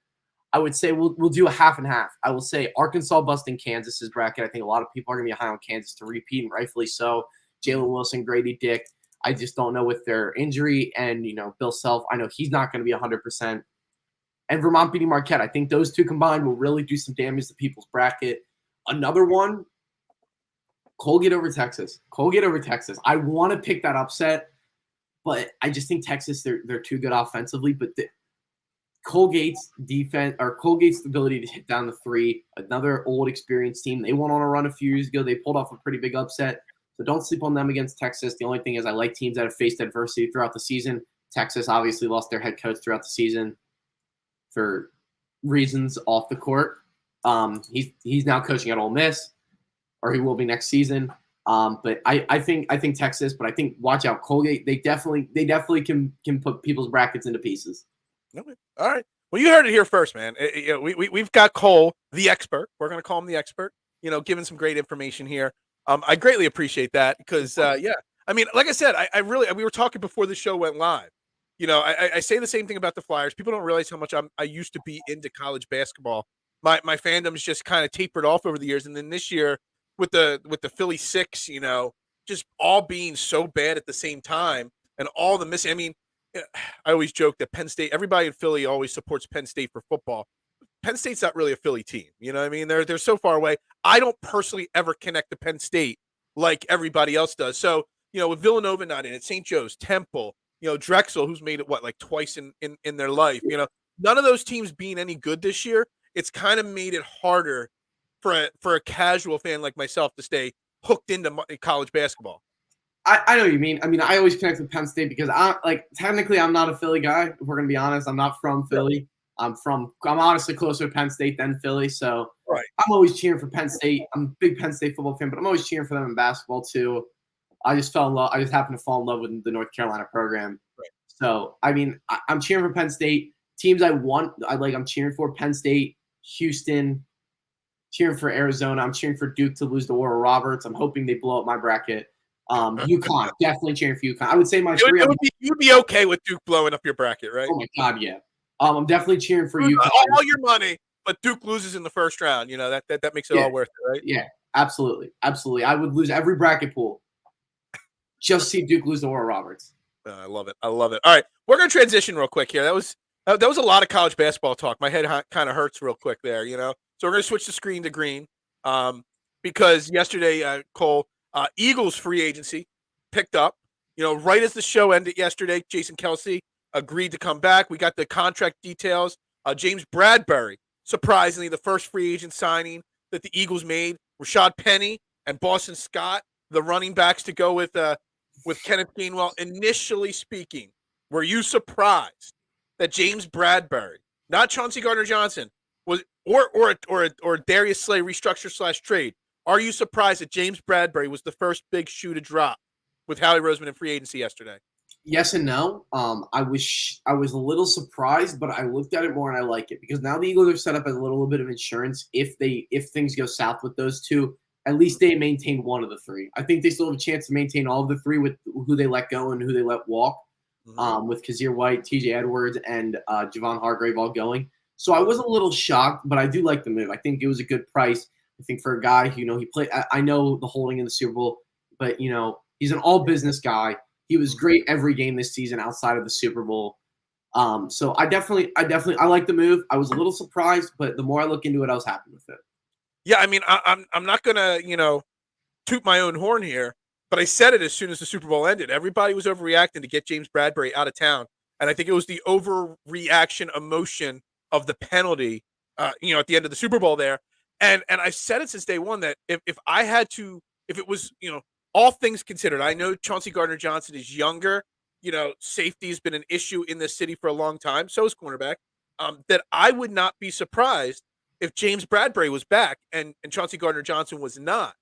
I would say we'll do a half and half. I will say Arkansas busting Kansas's bracket. I think a lot of people are going to be high on Kansas to repeat, and rightfully so. Jalen Wilson, Grady Dick. I just don't know with their injury and, Bill Self. I know he's not going to be 100%. And Vermont beating Marquette. I think those two combined will really do some damage to people's bracket. Another one, Colgate over Texas. Colgate over Texas. I want to pick that upset, but I just think Texas, they're too good offensively. But Colgate's defense, or Colgate's ability to hit down the three, another old experienced team. They went on a run a few years ago. They pulled off a pretty big upset. So don't sleep on them against Texas. The only thing is I like teams that have faced adversity throughout the season. Texas obviously lost their head coach throughout the season for reasons off the court. He's now coaching at Ole Miss, or he will be next season. But I think Texas, but I think watch out Colgate. They definitely can put people's brackets into pieces. Okay. All right. Well, you heard it here first, man. We've got Cole, the expert. We're going to call him the expert. Giving some great information here. I greatly appreciate that because, yeah. I mean, like I said, we were talking before the show went live. I say the same thing about the Flyers. People don't realize how much I used to be into college basketball. My fandom's just kind of tapered off over the years, and then this year with the Philly Six, just all being so bad at the same time, and all the missing. I mean, I always joke that Penn State. Everybody in Philly always supports Penn State for football. Penn State's not really a Philly team. You know what I mean? They're so far away. I don't personally ever connect to Penn State like everybody else does. So with Villanova not in it, St. Joe's, Temple. Drexel, who's made it like twice in their life. None of those teams being any good this year. It's kind of made it harder for a casual fan like myself to stay hooked into college basketball. I know what you mean. I mean, I always connect with Penn State because technically I'm not a Philly guy. If we're gonna be honest, I'm not from Philly. I'm honestly closer to Penn State than Philly. So right. I'm always cheering for Penn State. I'm a big Penn State football fan, but I'm always cheering for them in basketball too. I just fell in love. I just happened to fall in love with the North Carolina program. Right. So, I mean, I'm cheering for Penn State. Teams I'm cheering for Penn State, Houston, cheering for Arizona. I'm cheering for Duke to lose to Oral Roberts. I'm hoping they blow up my bracket. UConn, definitely cheering for UConn. I would say you'd be okay with Duke blowing up your bracket, right? Oh, my God, yeah. I'm definitely cheering for UConn. All your money, but Duke loses in the first round. That makes it all worth it, right? Yeah, absolutely. Absolutely. I would lose every bracket pool. Just see Duke lose to Oral Roberts. I love it. All right, we're gonna transition real quick here. That was a lot of college basketball talk. My head kind of hurts real quick there, So we're gonna switch the screen to green, because yesterday, Cole, Eagles free agency picked up. Right as the show ended yesterday, Jason Kelce agreed to come back. We got the contract details. James Bradberry, surprisingly, the first free agent signing that the Eagles made. Rashaad Penny and Boston Scott, the running backs to go with Kenneth Gainwell. Initially speaking, were you surprised that James Bradberry, not Chauncey Gardner Johnson, was or Darius Slay restructure / trade? Are you surprised that James Bradberry was the first big shoe to drop with Howie Roseman in free agency yesterday? Yes and no. I was a little surprised, but I looked at it more and I like it because now the Eagles are set up as a little bit of insurance. If things go south with those two, at least they maintain one of the three. I think they still have a chance to maintain all of the three with who they let go and who they let walk. With Kazir White, TJ Edwards, and Javon Hargrave all going. So I was a little shocked, but I do like the move. I think it was a good price. I think for a guy who, he played. I know the holding in the Super Bowl, but he's an all business guy. He was great every game this season outside of the Super Bowl. So I definitely like the move. I was a little surprised, but the more I look into it, I was happy with it. Yeah, I mean, I'm not gonna toot my own horn here, but I said it as soon as the Super Bowl ended. Everybody was overreacting to get James Bradberry out of town, and I think it was the overreaction emotion of the penalty, at the end of the Super Bowl there. And I've said it since day one that if it was all things considered, I know Chauncey Gardner Johnson is younger. Safety has been an issue in this city for a long time. So is cornerback. That I would not be surprised if James Bradberry was back and Chauncey Gardner Johnson was not.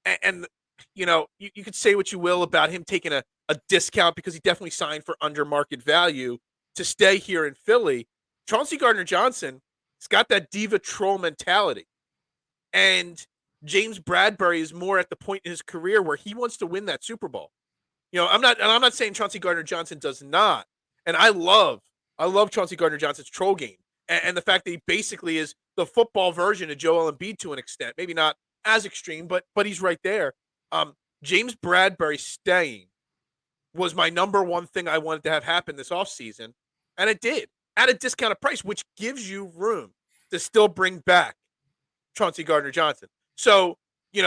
And you could say what you will about him taking a discount because he definitely signed for under market value to stay here in Philly. Chauncey Gardner Johnson has got that diva troll mentality. And James Bradberry is more at the point in his career where he wants to win that Super Bowl. I'm not saying Chauncey Gardner Johnson does not. And I love Chauncey Gardner Johnson's troll game and the fact that he basically is the football version of Joel Embiid to an extent. Maybe not as extreme, but he's right there. James Bradberry staying was my number one thing I wanted to have happen this offseason, and it did at a discounted price, which gives you room to still bring back Chauncey Gardner Johnson. So, you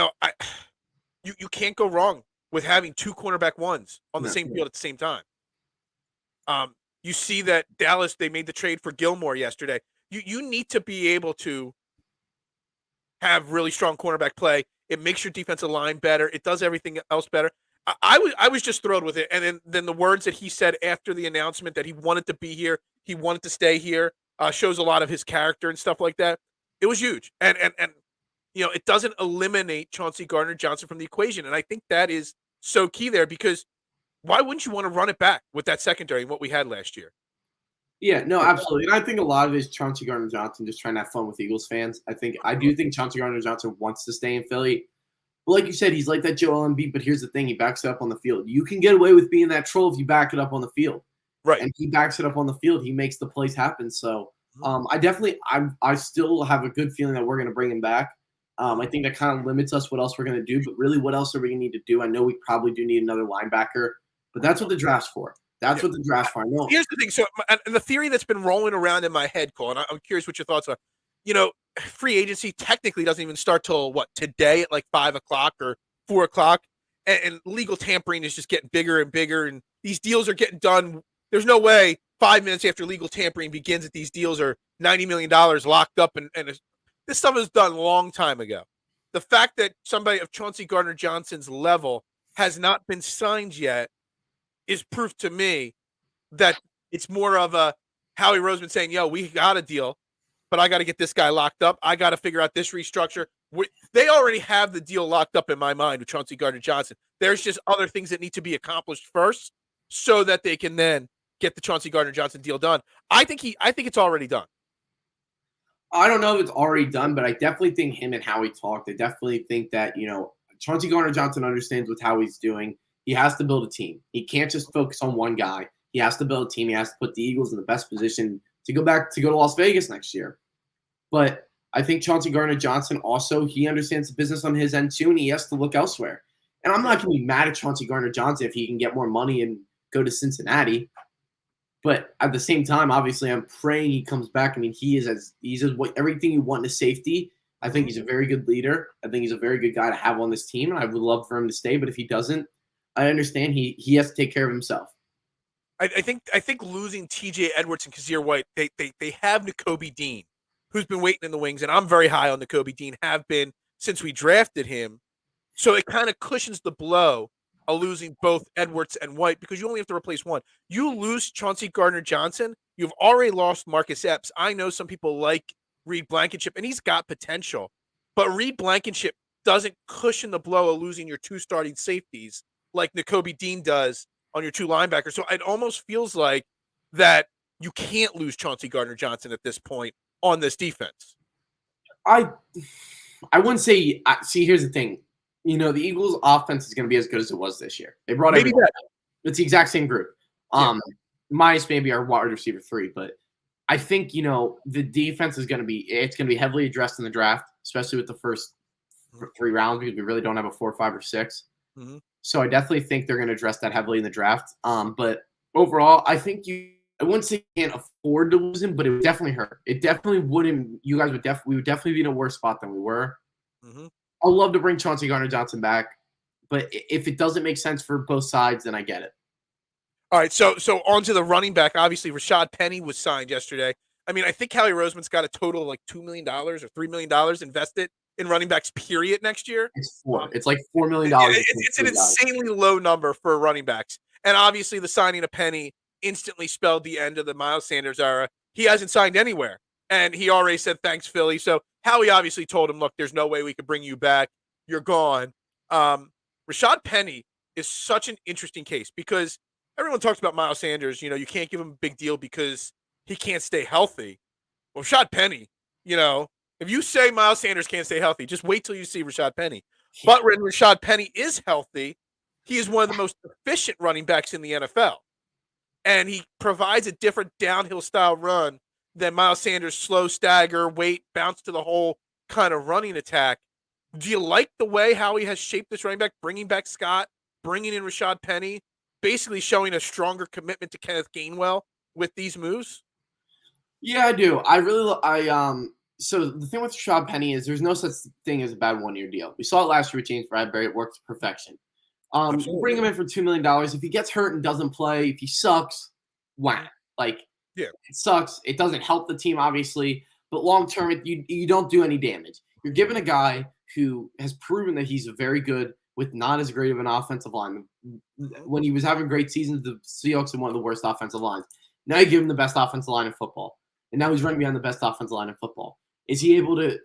can't go wrong with having two cornerback ones on the same field at the same time. You see that Dallas, they made the trade for Gilmore yesterday. You need to be able to have really strong cornerback play. It makes your defensive line better. It does everything else better. I was just thrilled with it. And then the words that he said after the announcement that he wanted to be here, he wanted to stay here, shows a lot of his character and stuff like that. It was huge. And it doesn't eliminate Chauncey Gardner Johnson from the equation. And I think that is so key there, because why wouldn't you want to run it back with that secondary and what we had last year? Yeah, no, absolutely. And I think a lot of it is Chauncey Gardner Johnson just trying to have fun with Eagles fans. I do think Chauncey Gardner Johnson wants to stay in Philly. But like you said, he's like that Joel Embiid, but here's the thing, he backs it up on the field. You can get away with being that troll if you back it up on the field. Right. And he backs it up on the field. He makes the plays happen. So I still have a good feeling that we're going to bring him back. I think that kind of limits us what else we're going to do. But really, what else are we going to need to do? I know we probably do need another linebacker, but that's what the draft's for. That's what the draft's for. I know. Here's the thing. So the theory that's been rolling around in my head, Cole, and I'm curious what your thoughts are. Free agency technically doesn't even start till today at like 5 o'clock or 4 o'clock. And legal tampering is just getting bigger and bigger. And these deals are getting done. There's no way 5 minutes after legal tampering begins that these deals are $90 million locked up. And this stuff was done a long time ago. The fact that somebody of Chauncey Gardner Johnson's level has not been signed yet is proof to me that it's more of a Howie Roseman saying, yo, we got a deal, but I got to get this guy locked up. I got to figure out this restructure. They already have the deal locked up in my mind with Chauncey Gardner Johnson. There's just other things that need to be accomplished first so that they can then get the Chauncey Gardner Johnson deal done. I think it's already done. I don't know if it's already done, but I definitely think him and Howie talked. I definitely think that, Chauncey Gardner Johnson understands what Howie's doing. He has to build a team. He can't just focus on one guy. He has to build a team. He has to put the Eagles in the best position to go to Las Vegas next year. But I think Chauncey Gardner Johnson also, he understands the business on his end too, and he has to look elsewhere. And I'm not going to be mad at Chauncey Gardner Johnson if he can get more money and go to Cincinnati. But at the same time, obviously, I'm praying he comes back. I mean, he's everything you want in a safety. I think he's a very good leader. I think he's a very good guy to have on this team, and I would love for him to stay. But if he doesn't, I understand he has to take care of himself. I think losing T.J. Edwards and Kazir White, they have Nakobe Dean, who's been waiting in the wings, and I'm very high on Nakobe Dean, have been since we drafted him. So it kind of cushions the blow of losing both Edwards and White because you only have to replace one. You lose Chauncey Gardner Johnson, you've already lost Marcus Epps. I know some people like Reed Blankenship, and he's got potential, but Reed Blankenship doesn't cushion the blow of losing your two starting safeties like Nakobe Dean does on your two linebackers. So it almost feels like that you can't lose Chauncey Gardner Johnson at this point on this defense. I wouldn't say – see, here's the thing. The Eagles' offense is going to be as good as it was this year. They brought everybody. It's the exact same group. Minus maybe our wide receiver 3. But I think, the defense is going to be heavily addressed in the draft, especially with the first 3 rounds because we really don't have a 4, 5, or 6. Mm-hmm. So I definitely think they're going to address that heavily in the draft. But overall, I think I wouldn't say you can't afford to lose him, but it would definitely hurt. It definitely wouldn't. You guys we would definitely be in a worse spot than we were. Mm-hmm. I'd love to bring Chauncey Gardner Johnson back, but if it doesn't make sense for both sides, then I get it. All right, so on to the running back. Obviously, Rashaad Penny was signed yesterday. I mean, I think Howie Roseman's got a total of like $2 million or $3 million invested in running backs, period, next year. It's It's like $4 million. It's an insanely low number for running backs. And obviously, the signing of Penny instantly spelled the end of the Miles Sanders era. He hasn't signed anywhere, and he already said, thanks, Philly. So Howie obviously told him, look, there's no way we could bring you back. You're gone. Rashaad Penny is such an interesting case because everyone talks about Miles Sanders. You can't give him a big deal because he can't stay healthy. Well, Rashaad Penny, if you say Miles Sanders can't stay healthy, just wait till you see Rashaad Penny. But when Rashaad Penny is healthy, he is one of the most efficient running backs in the NFL. And he provides a different downhill style run than Miles Sanders' slow stagger, wait, bounce to the hole kind of running attack. Do you like the way Howie has shaped this running back, bringing back Scott, bringing in Rashaad Penny? basically showing a stronger commitment to Kenneth Gainwell with these moves? Yeah, I do. So the thing with Rashaad Penny is there's no such thing as a bad 1-year deal. We saw it last year with James Bradberry. It worked to perfection. You bring him in for $2 million. If he gets hurt and doesn't play, if he sucks, whack. Like, Yeah. it sucks. It doesn't help the team, obviously, but long term, you don't do any damage. You're giving a guy who has proven that he's very good with not as great of an offensive line. When he was having great seasons, the Seahawks had one of the worst offensive lines. Now you give him the best offensive line in football, and now he's running behind the best offensive line in football. Is he able to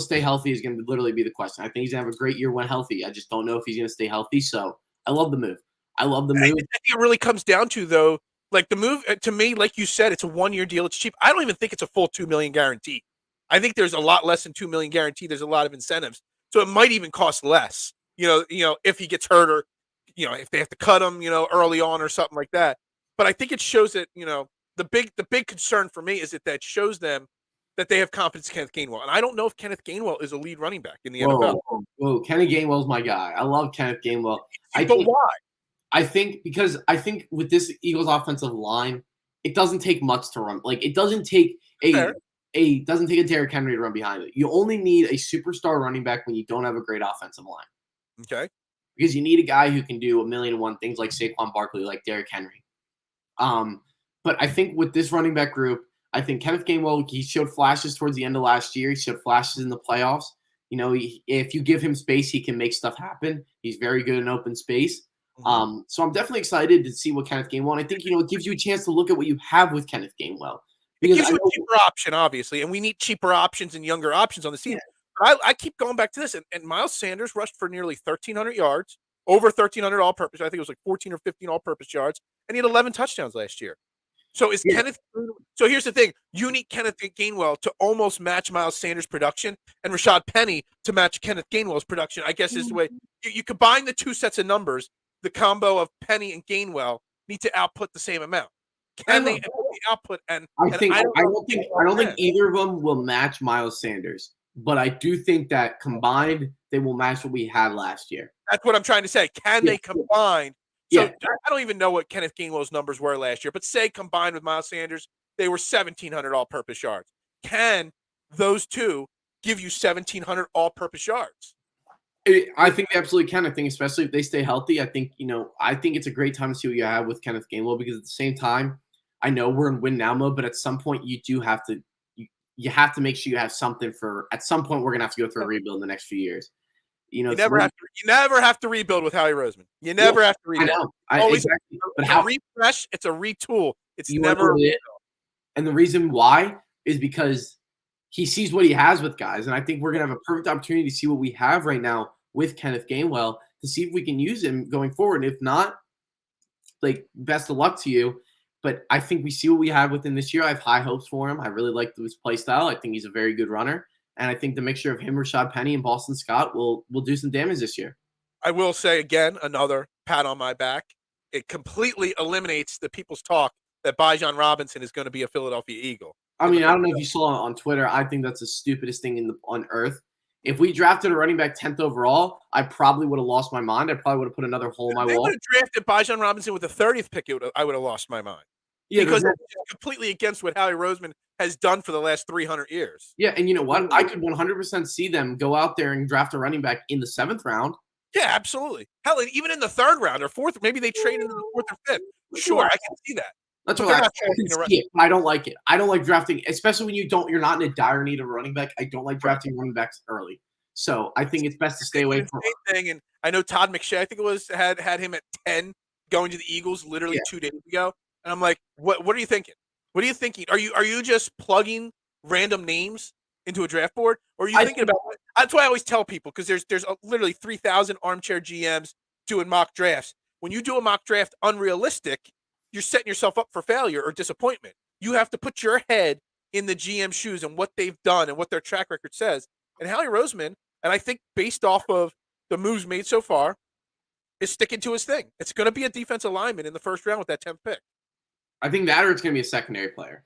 stay healthy? Is going to literally be the question. I think he's going to have a great year when healthy. I just don't know if he's going to stay healthy. So I love the move. I think it really comes down to, though, like the move to me, like you said, it's a 1-year deal. It's cheap. I don't even think it's a full $2 million guarantee. I think there's a lot less than $2 million guarantee. There's a lot of incentives, so it might even cost less. If he gets hurt or, if they have to cut him, early on or something like that. But I think it shows that, the big concern for me is that shows them that they have confidence in Kenneth Gainwell. And I don't know if Kenneth Gainwell is a lead running back in the NFL. Whoa, Kenny Gainwell's my guy. I love Kenneth Gainwell. Why? I think with this Eagles offensive line, it doesn't take much to run. Like, it doesn't take a Derrick Henry to run behind it. You only need a superstar running back when you don't have a great offensive line. Okay. Because you need a guy who can do a million and one things like Saquon Barkley, like Derrick Henry. But I think with this running back group, I think Kenneth Gainwell, he showed flashes towards the end of last year. He showed flashes in the playoffs. If you give him space, he can make stuff happen. He's very good in open space. So I'm definitely excited to see what Kenneth Gainwell. And I think, it gives you a chance to look at what you have with Kenneth Gainwell. It gives you a cheaper option, obviously, and we need cheaper options and younger options on the team. Yeah. I keep going back to this, and Miles Sanders rushed for nearly 1,300 yards, over 1,300 all-purpose. I think it was like 14 or 15 all-purpose yards, and he had 11 touchdowns last year. So So here's the thing: you need Kenneth Gainwell to almost match Miles Sanders' production, and Rashaad Penny to match Kenneth Gainwell's production. I guess is the way you combine the two sets of numbers. The combo of Penny and Gainwell need to output the same amount. Can they output? And I don't think either of them will match Miles Sanders, but I do think that combined they will match what we had last year. That's what I'm trying to say. Can they combine? So I don't even know what Kenneth Gainwell's numbers were last year, but say combined with Miles Sanders, they were 1,700 all-purpose yards. Can those two give you 1,700 all-purpose yards? I think they absolutely can. I think especially if they stay healthy, I think it's a great time to see what you have with Kenneth Gainwell, because at the same time, I know we're in win now mode, but at some point you do have to you have to make sure you have something for. At some point, we're gonna have to go through a rebuild in the next few years. You never have to rebuild with Howie Roseman. You never have to rebuild. I know. Exactly. But how refresh? It's a retool. It's you never. And the reason why is because he sees what he has with guys, and I think we're gonna have a perfect opportunity to see what we have right now with Kenneth Gainwell to see if we can use him going forward. If not, like, best of luck to you. But I think we see what we have within this year. I have high hopes for him. I really like his play style. I think he's a very good runner. And I think the mixture of him, Rashaad Penny, and Boston Scott will do some damage this year. I will say, again, another pat on my back. It completely eliminates the people's talk that Bijan Robinson is going to be a Philadelphia Eagle. I mean, I don't know if you saw on Twitter. I think that's the stupidest thing on earth. If we drafted a running back 10th overall, I probably would have lost my mind. I probably would have put another hole in my wall. If they would have drafted Bijan Robinson with the 30th pick, I would have lost my mind. Yeah, because it's completely against what Howie Roseman has done for the last 300 years. Yeah, and you know what? I could 100% see them go out there and draft a running back in the 7th round. Yeah, absolutely. Hell, even in the 3rd round or 4th, maybe they trade into the 4th or 5th. Sure, I can see that. That's what I don't like it. I don't like drafting, especially when you're not in a dire need of a running back. I don't like drafting running backs early. So I think it's best to stay away from thing. And I know Todd McShay, I think it was, had him at 10 going to the Eagles literally 2 days ago. And I'm like, what are you thinking? What are you thinking? Are you just plugging random names into a draft board? Or are you thinking about it? That's why I always tell people, because there's literally 3,000 armchair GMs doing mock drafts. When you do a mock draft unrealistic, you're setting yourself up for failure or disappointment. You have to put your head in the GM shoes and what they've done and what their track record says. And Howie Roseman, and I think based off of the moves made so far, is sticking to his thing. It's going to be a defensive lineman in the 1st round with that 10th pick. I think that, or it's going to be a secondary player.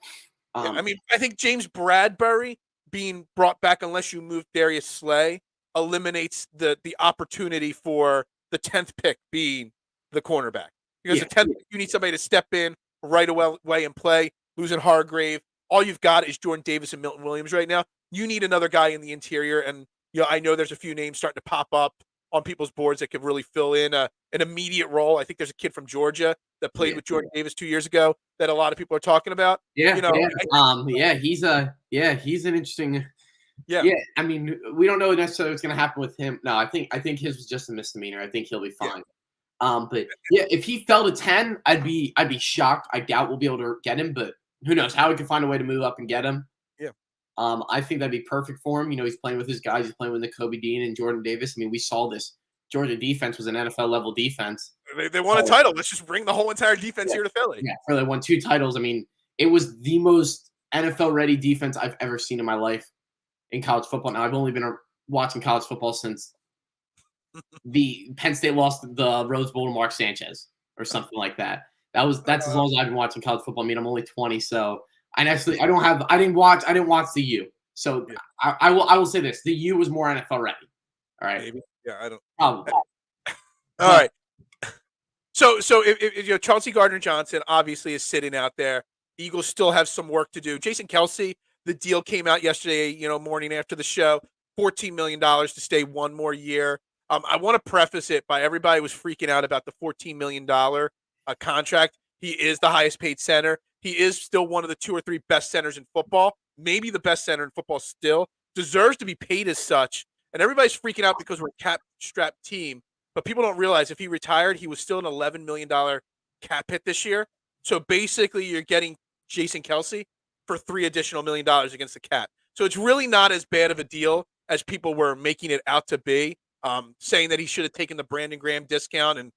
I think James Bradberry being brought back, unless you move Darius Slay, eliminates the opportunity for the 10th pick being the cornerback. Because at 10, you need somebody to step in right away and play. Losing Hargrave, all you've got is Jordan Davis and Milton Williams right now. You need another guy in the interior, and I know there's a few names starting to pop up on people's boards that could really fill in an immediate role. I think there's a kid from Georgia that played with Jordan Davis 2 years ago that a lot of people are talking about. He's an interesting. Yeah. I mean, we don't know necessarily what's going to happen with him. No, I think his was just a misdemeanor. I think he'll be fine. But if he fell to 10, I'd be shocked. I doubt we'll be able to get him, but who knows? Howie can find a way to move up and get him. Yeah. I think that'd be perfect for him. He's playing with his guys. He's playing with the Kobe Dean and Jordan Davis. I mean, we saw this. Georgia defense was an NFL level defense. They won a title. Let's just bring the whole entire defense here to Philly. Yeah, they won 2 titles. I mean, it was the most NFL ready defense I've ever seen in my life in college football. Now, I've only been watching college football since the Penn State lost the Rose Bowl to Mark Sanchez or something like that. That's as long as I've been watching college football. I mean, I'm only 20, so I didn't watch the U. So I will say this: the U was more NFL ready. All right. Maybe. Yeah, I don't. Probably. All right. So if Chauncey Gardner Johnson obviously is sitting out there. The Eagles still have some work to do. Jason Kelce, the deal came out yesterday, morning after the show, $14 million to stay one more year. I want to preface it by everybody was freaking out about the $14 million contract. He is the highest paid center. He is still one of the 2 or 3 best centers in football, maybe the best center in football still, deserves to be paid as such. And everybody's freaking out because we're a cap-strapped team. But people don't realize if he retired, he was still an $11 million cap hit this year. So basically you're getting Jason Kelce for $3 additional million against the cap. So it's really not as bad of a deal as people were making it out to be, saying that he should have taken the Brandon Graham discount and,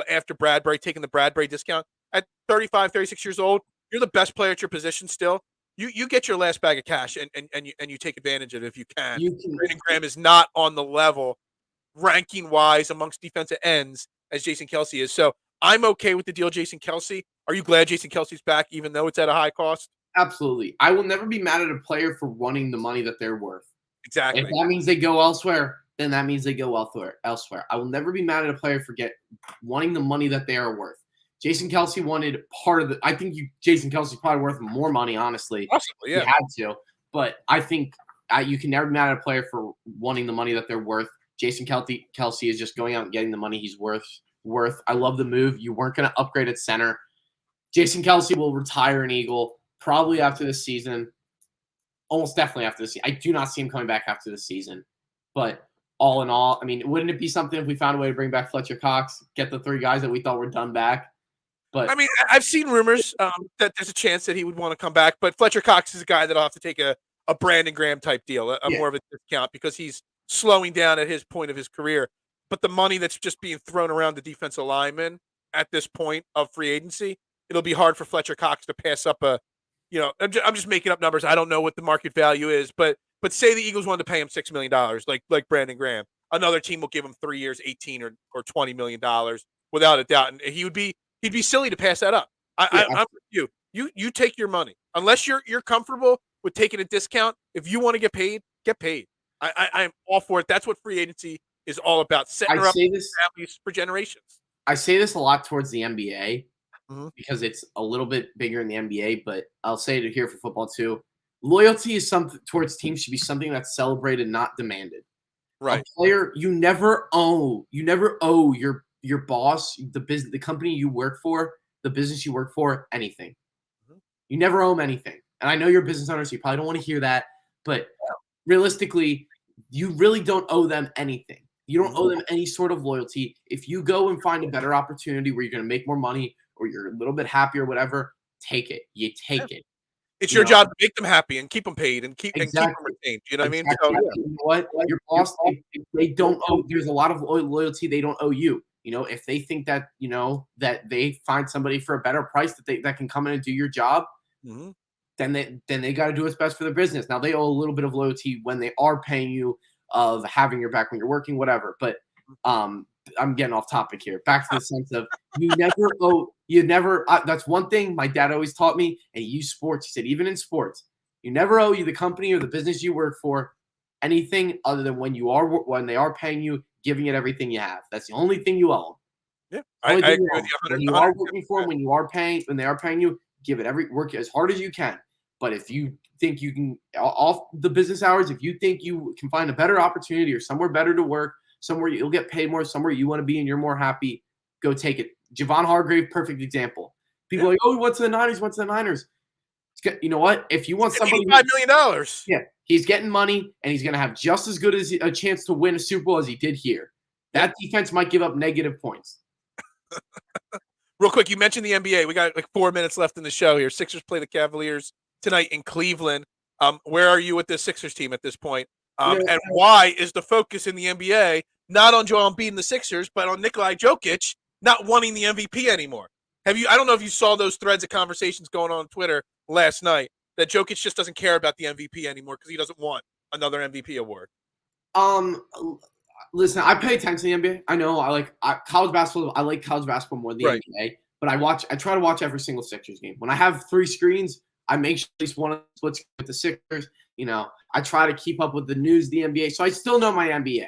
after Bradberry, taking the Bradberry discount. At 35, 36 years old, you're the best player at your position still. You get your last bag of cash and you take advantage of it if you can. Brandon Graham is not on the level ranking-wise amongst defensive ends as Jason Kelce is. So I'm okay with the deal, Jason Kelce. Are you glad Jason Kelce's back, even though it's at a high cost? Absolutely. I will never be mad at a player for wanting the money that they're worth. Exactly. If that means they go elsewhere, then that means they go elsewhere. I will never be mad at a player for wanting the money that they are worth. Jason Kelce wanted part of the – I think Jason Kelce's probably worth more money, honestly. Possibly, yeah. He had to. But I think you can never be mad at a player for wanting the money that they're worth. Jason Kelce is just going out and getting the money he's worth. I love the move. You weren't going to upgrade at center. Jason Kelce will retire an Eagle probably after this season. Almost definitely after this season. I do not see him coming back after this season. But all in all, I mean, wouldn't it be something if we found a way to bring back Fletcher Cox, get the 3 guys that we thought were done back? But I mean, I've seen rumors that there's a chance that he would want to come back, but Fletcher Cox is a guy that'll have to take a Brandon Graham type deal, more of a discount because he's slowing down at his point of his career. But the money that's just being thrown around the defensive lineman at this point of free agency, it'll be hard for Fletcher Cox to pass up I'm just making up numbers. I don't know what the market value is, but say the Eagles wanted to pay him $6 million, like Brandon Graham. Another team will give him 3 years, 18 or $20 million without a doubt. And he'd be silly to pass that up. I'm with you. You take your money. Unless you're comfortable with taking a discount, if you want to get paid, get paid. I'm all for it. That's what free agency is all about. Setting her up families for generations. I say this a lot towards the NBA because it's a little bit bigger in the NBA, but I'll say it here for football too. Loyalty is something towards teams should be something that's celebrated, not demanded. Right. A player, you never owe your boss, the company you work for, the business you work for, anything. You never owe them anything. And I know you're a business owner, so you probably don't want to hear that. But realistically, you really don't owe them anything. You don't owe them any sort of loyalty. If you go and find a better opportunity where you're going to make more money or you're a little bit happier or whatever, take it. You take it. It's your job to make them happy and keep them paid and keep them retained. You know what I mean? So, You know what? Your boss, they don't owe. There's a lot of loyalty they don't owe you. If they think that that they find somebody for a better price that can come in and do your job, then they got to do what's best for their business. Now they owe a little bit of loyalty when they are paying you, of having your back when you're working, whatever. But I'm getting off topic here. Back to the sense of you never owe. That's one thing my dad always taught me. And he used sports. He said even in sports, you never owe the company or the business you work for anything other than when they are paying you, giving it everything you have. That's the only thing you owe Yeah, I agree with you. When you are working for them, when they are paying you, give it work as hard as you can. But if you think you can off the business hours, if you think you can find a better opportunity or somewhere better to work, somewhere you'll get paid more, somewhere you want to be and you're more happy, go take it. Javon Hargrave, perfect example. People are like, oh, he went to the Niners. You know what? If you want somebody $85 million. Yeah, he's getting money, and he's going to have just as good as a chance to win a Super Bowl as he did here. That defense might give up negative points. Real quick, you mentioned the NBA. We got like 4 minutes left in the show here. Sixers play the Cavaliers tonight in Cleveland. Where are you with the Sixers team at this point? And why is the focus in the NBA not on Joel Embiid and the Sixers, but on Nikola Jokic not wanting the MVP anymore? I don't know if you saw those threads of conversations going on Twitter last night that Jokic just doesn't care about the MVP anymore because he doesn't want another MVP award. Listen, I pay attention to the NBA. I know I like college basketball. I like college basketball more than the NBA, but I try to watch every single Sixers game. When I have 3 screens, I make sure at least one of them splits with the Sixers. You know, I try to keep up with the news of the NBA, so I still know my NBA.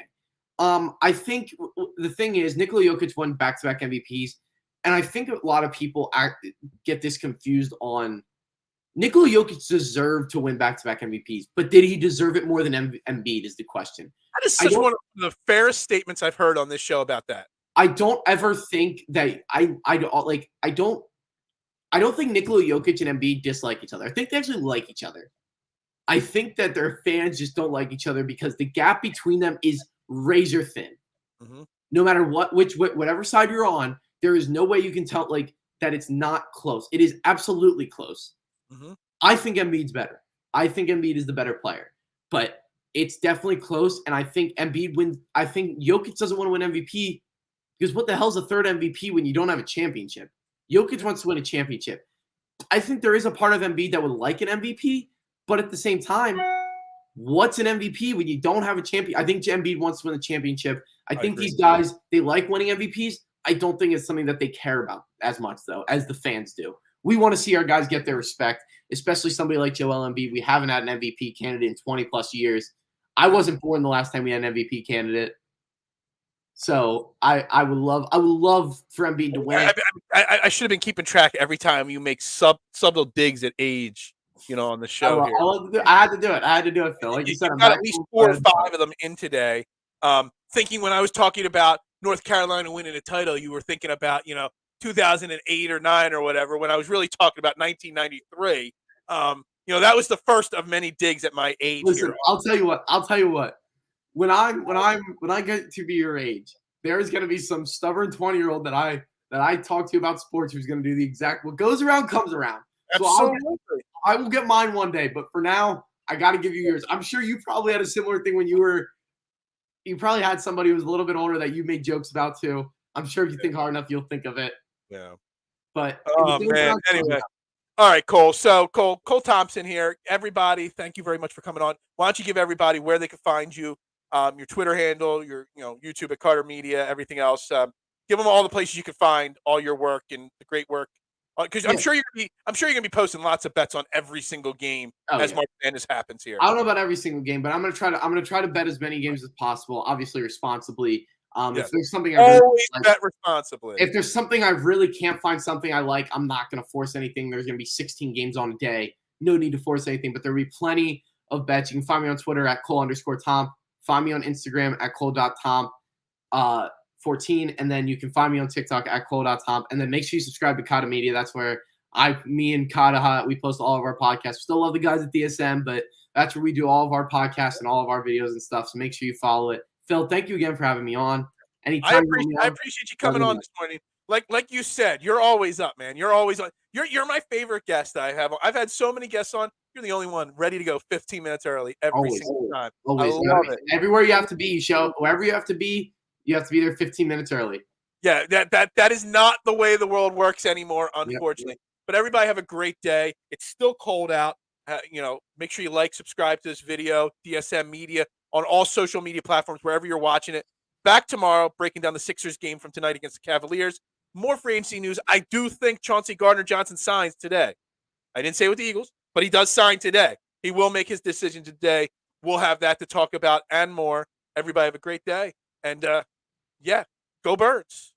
I think the thing is, Nikola Jokic won back-to-back MVPs, and I think a lot of people get this confused on Nikola Jokic deserved to win back-to-back MVPs, but did he deserve it more than Embiid is the question. That is such one of the fairest statements I've heard on this show about that. I don't ever think that I don't think Nikola Jokic and Embiid dislike each other. I think they actually like each other. I think that their fans just don't like each other because the gap between them is razor thin. Mm-hmm. No matter whatever side you're on, there is no way you can tell that it's not close. It is absolutely close. Mm-hmm. I think Embiid's better. I think Embiid is the better player, but it's definitely close. And I think Embiid wins. I think Jokic doesn't want to win MVP because what the hell's a third MVP when you don't have a championship? Jokic wants to win a championship. I think there is a part of Embiid that would like an MVP, but at the same time, what's an MVP when you don't have a champion? I think Embiid wants to win a championship. I think these guys, they like winning MVPs. I don't think it's something that they care about as much, though, as the fans do. We want to see our guys get their respect, especially somebody like Joel Embiid. We haven't had an MVP candidate in 20-plus years. I wasn't born the last time we had an MVP candidate. So I would love for Embiid to win. I should have been keeping track every time you make subtle digs at age, on the show here. I had to do it, Phil. Like you said, got at least 4 or 5 of them in today. Thinking when I was talking about North Carolina winning a title, you were thinking about 2008 or 9 or whatever. When I was really talking about 1993, that was the first of many digs at my age. Listen, here. I'll tell you what. When I get to be your age, there's going to be some stubborn 20-year-old that I talk to about sports who's going to do the exact what goes around comes around. So I will get mine one day, but for now, I got to give you yours. I'm sure you probably had a similar thing when you probably had somebody who was a little bit older that you made jokes about too. I'm sure if you think hard enough, you'll think of it. Yeah. But man. Anyway. All right, Cole. So Cole Thompson here. Everybody, thank you very much for coming on. Why don't you give everybody where they can find you, your Twitter handle, your YouTube at Carter Media, everything else. Give them all the places you can find all your work and the great work. Because I'm sure you're gonna be posting lots of bets on every single game as March Madness happens here. I don't know about every single game, but I'm gonna try to bet as many games as possible, obviously responsibly. If there's something bet responsibly. If there's something I really can't find something I like, I'm not gonna force anything. There's gonna be 16 games on a day. No need to force anything, but there'll be plenty of bets. You can find me on Twitter at Cole_Tom. Find me on Instagram at Cole.Tom. 14, and then you can find me on TikTok at Cole.Tom, and then make sure you subscribe to Kata Media. That's where me and Kata, we post all of our podcasts. We still love the guys at DSM, but that's where we do all of our podcasts and all of our videos and stuff. So make sure you follow it. Phil, thank you again for having me on. Anytime I appreciate you coming on this morning. Like you said, you're always up, man. You're always on. You're my favorite guest I have. I've had so many guests on. You're the only one ready to go 15 minutes early every single time. Always. I love it. Everywhere you have to be, wherever you have to be there 15 minutes early. Yeah, that is not the way the world works anymore, unfortunately. Yep. But everybody have a great day. It's still cold out. Make sure you subscribe to this video, DSM Media, on all social media platforms, wherever you're watching it. Back tomorrow, breaking down the Sixers game from tonight against the Cavaliers. More free agency news. I do think Chauncey Gardner Johnson signs today. I didn't say with the Eagles, but he does sign today. He will make his decision today. We'll have that to talk about and more. Everybody have a great day. And, go Birds.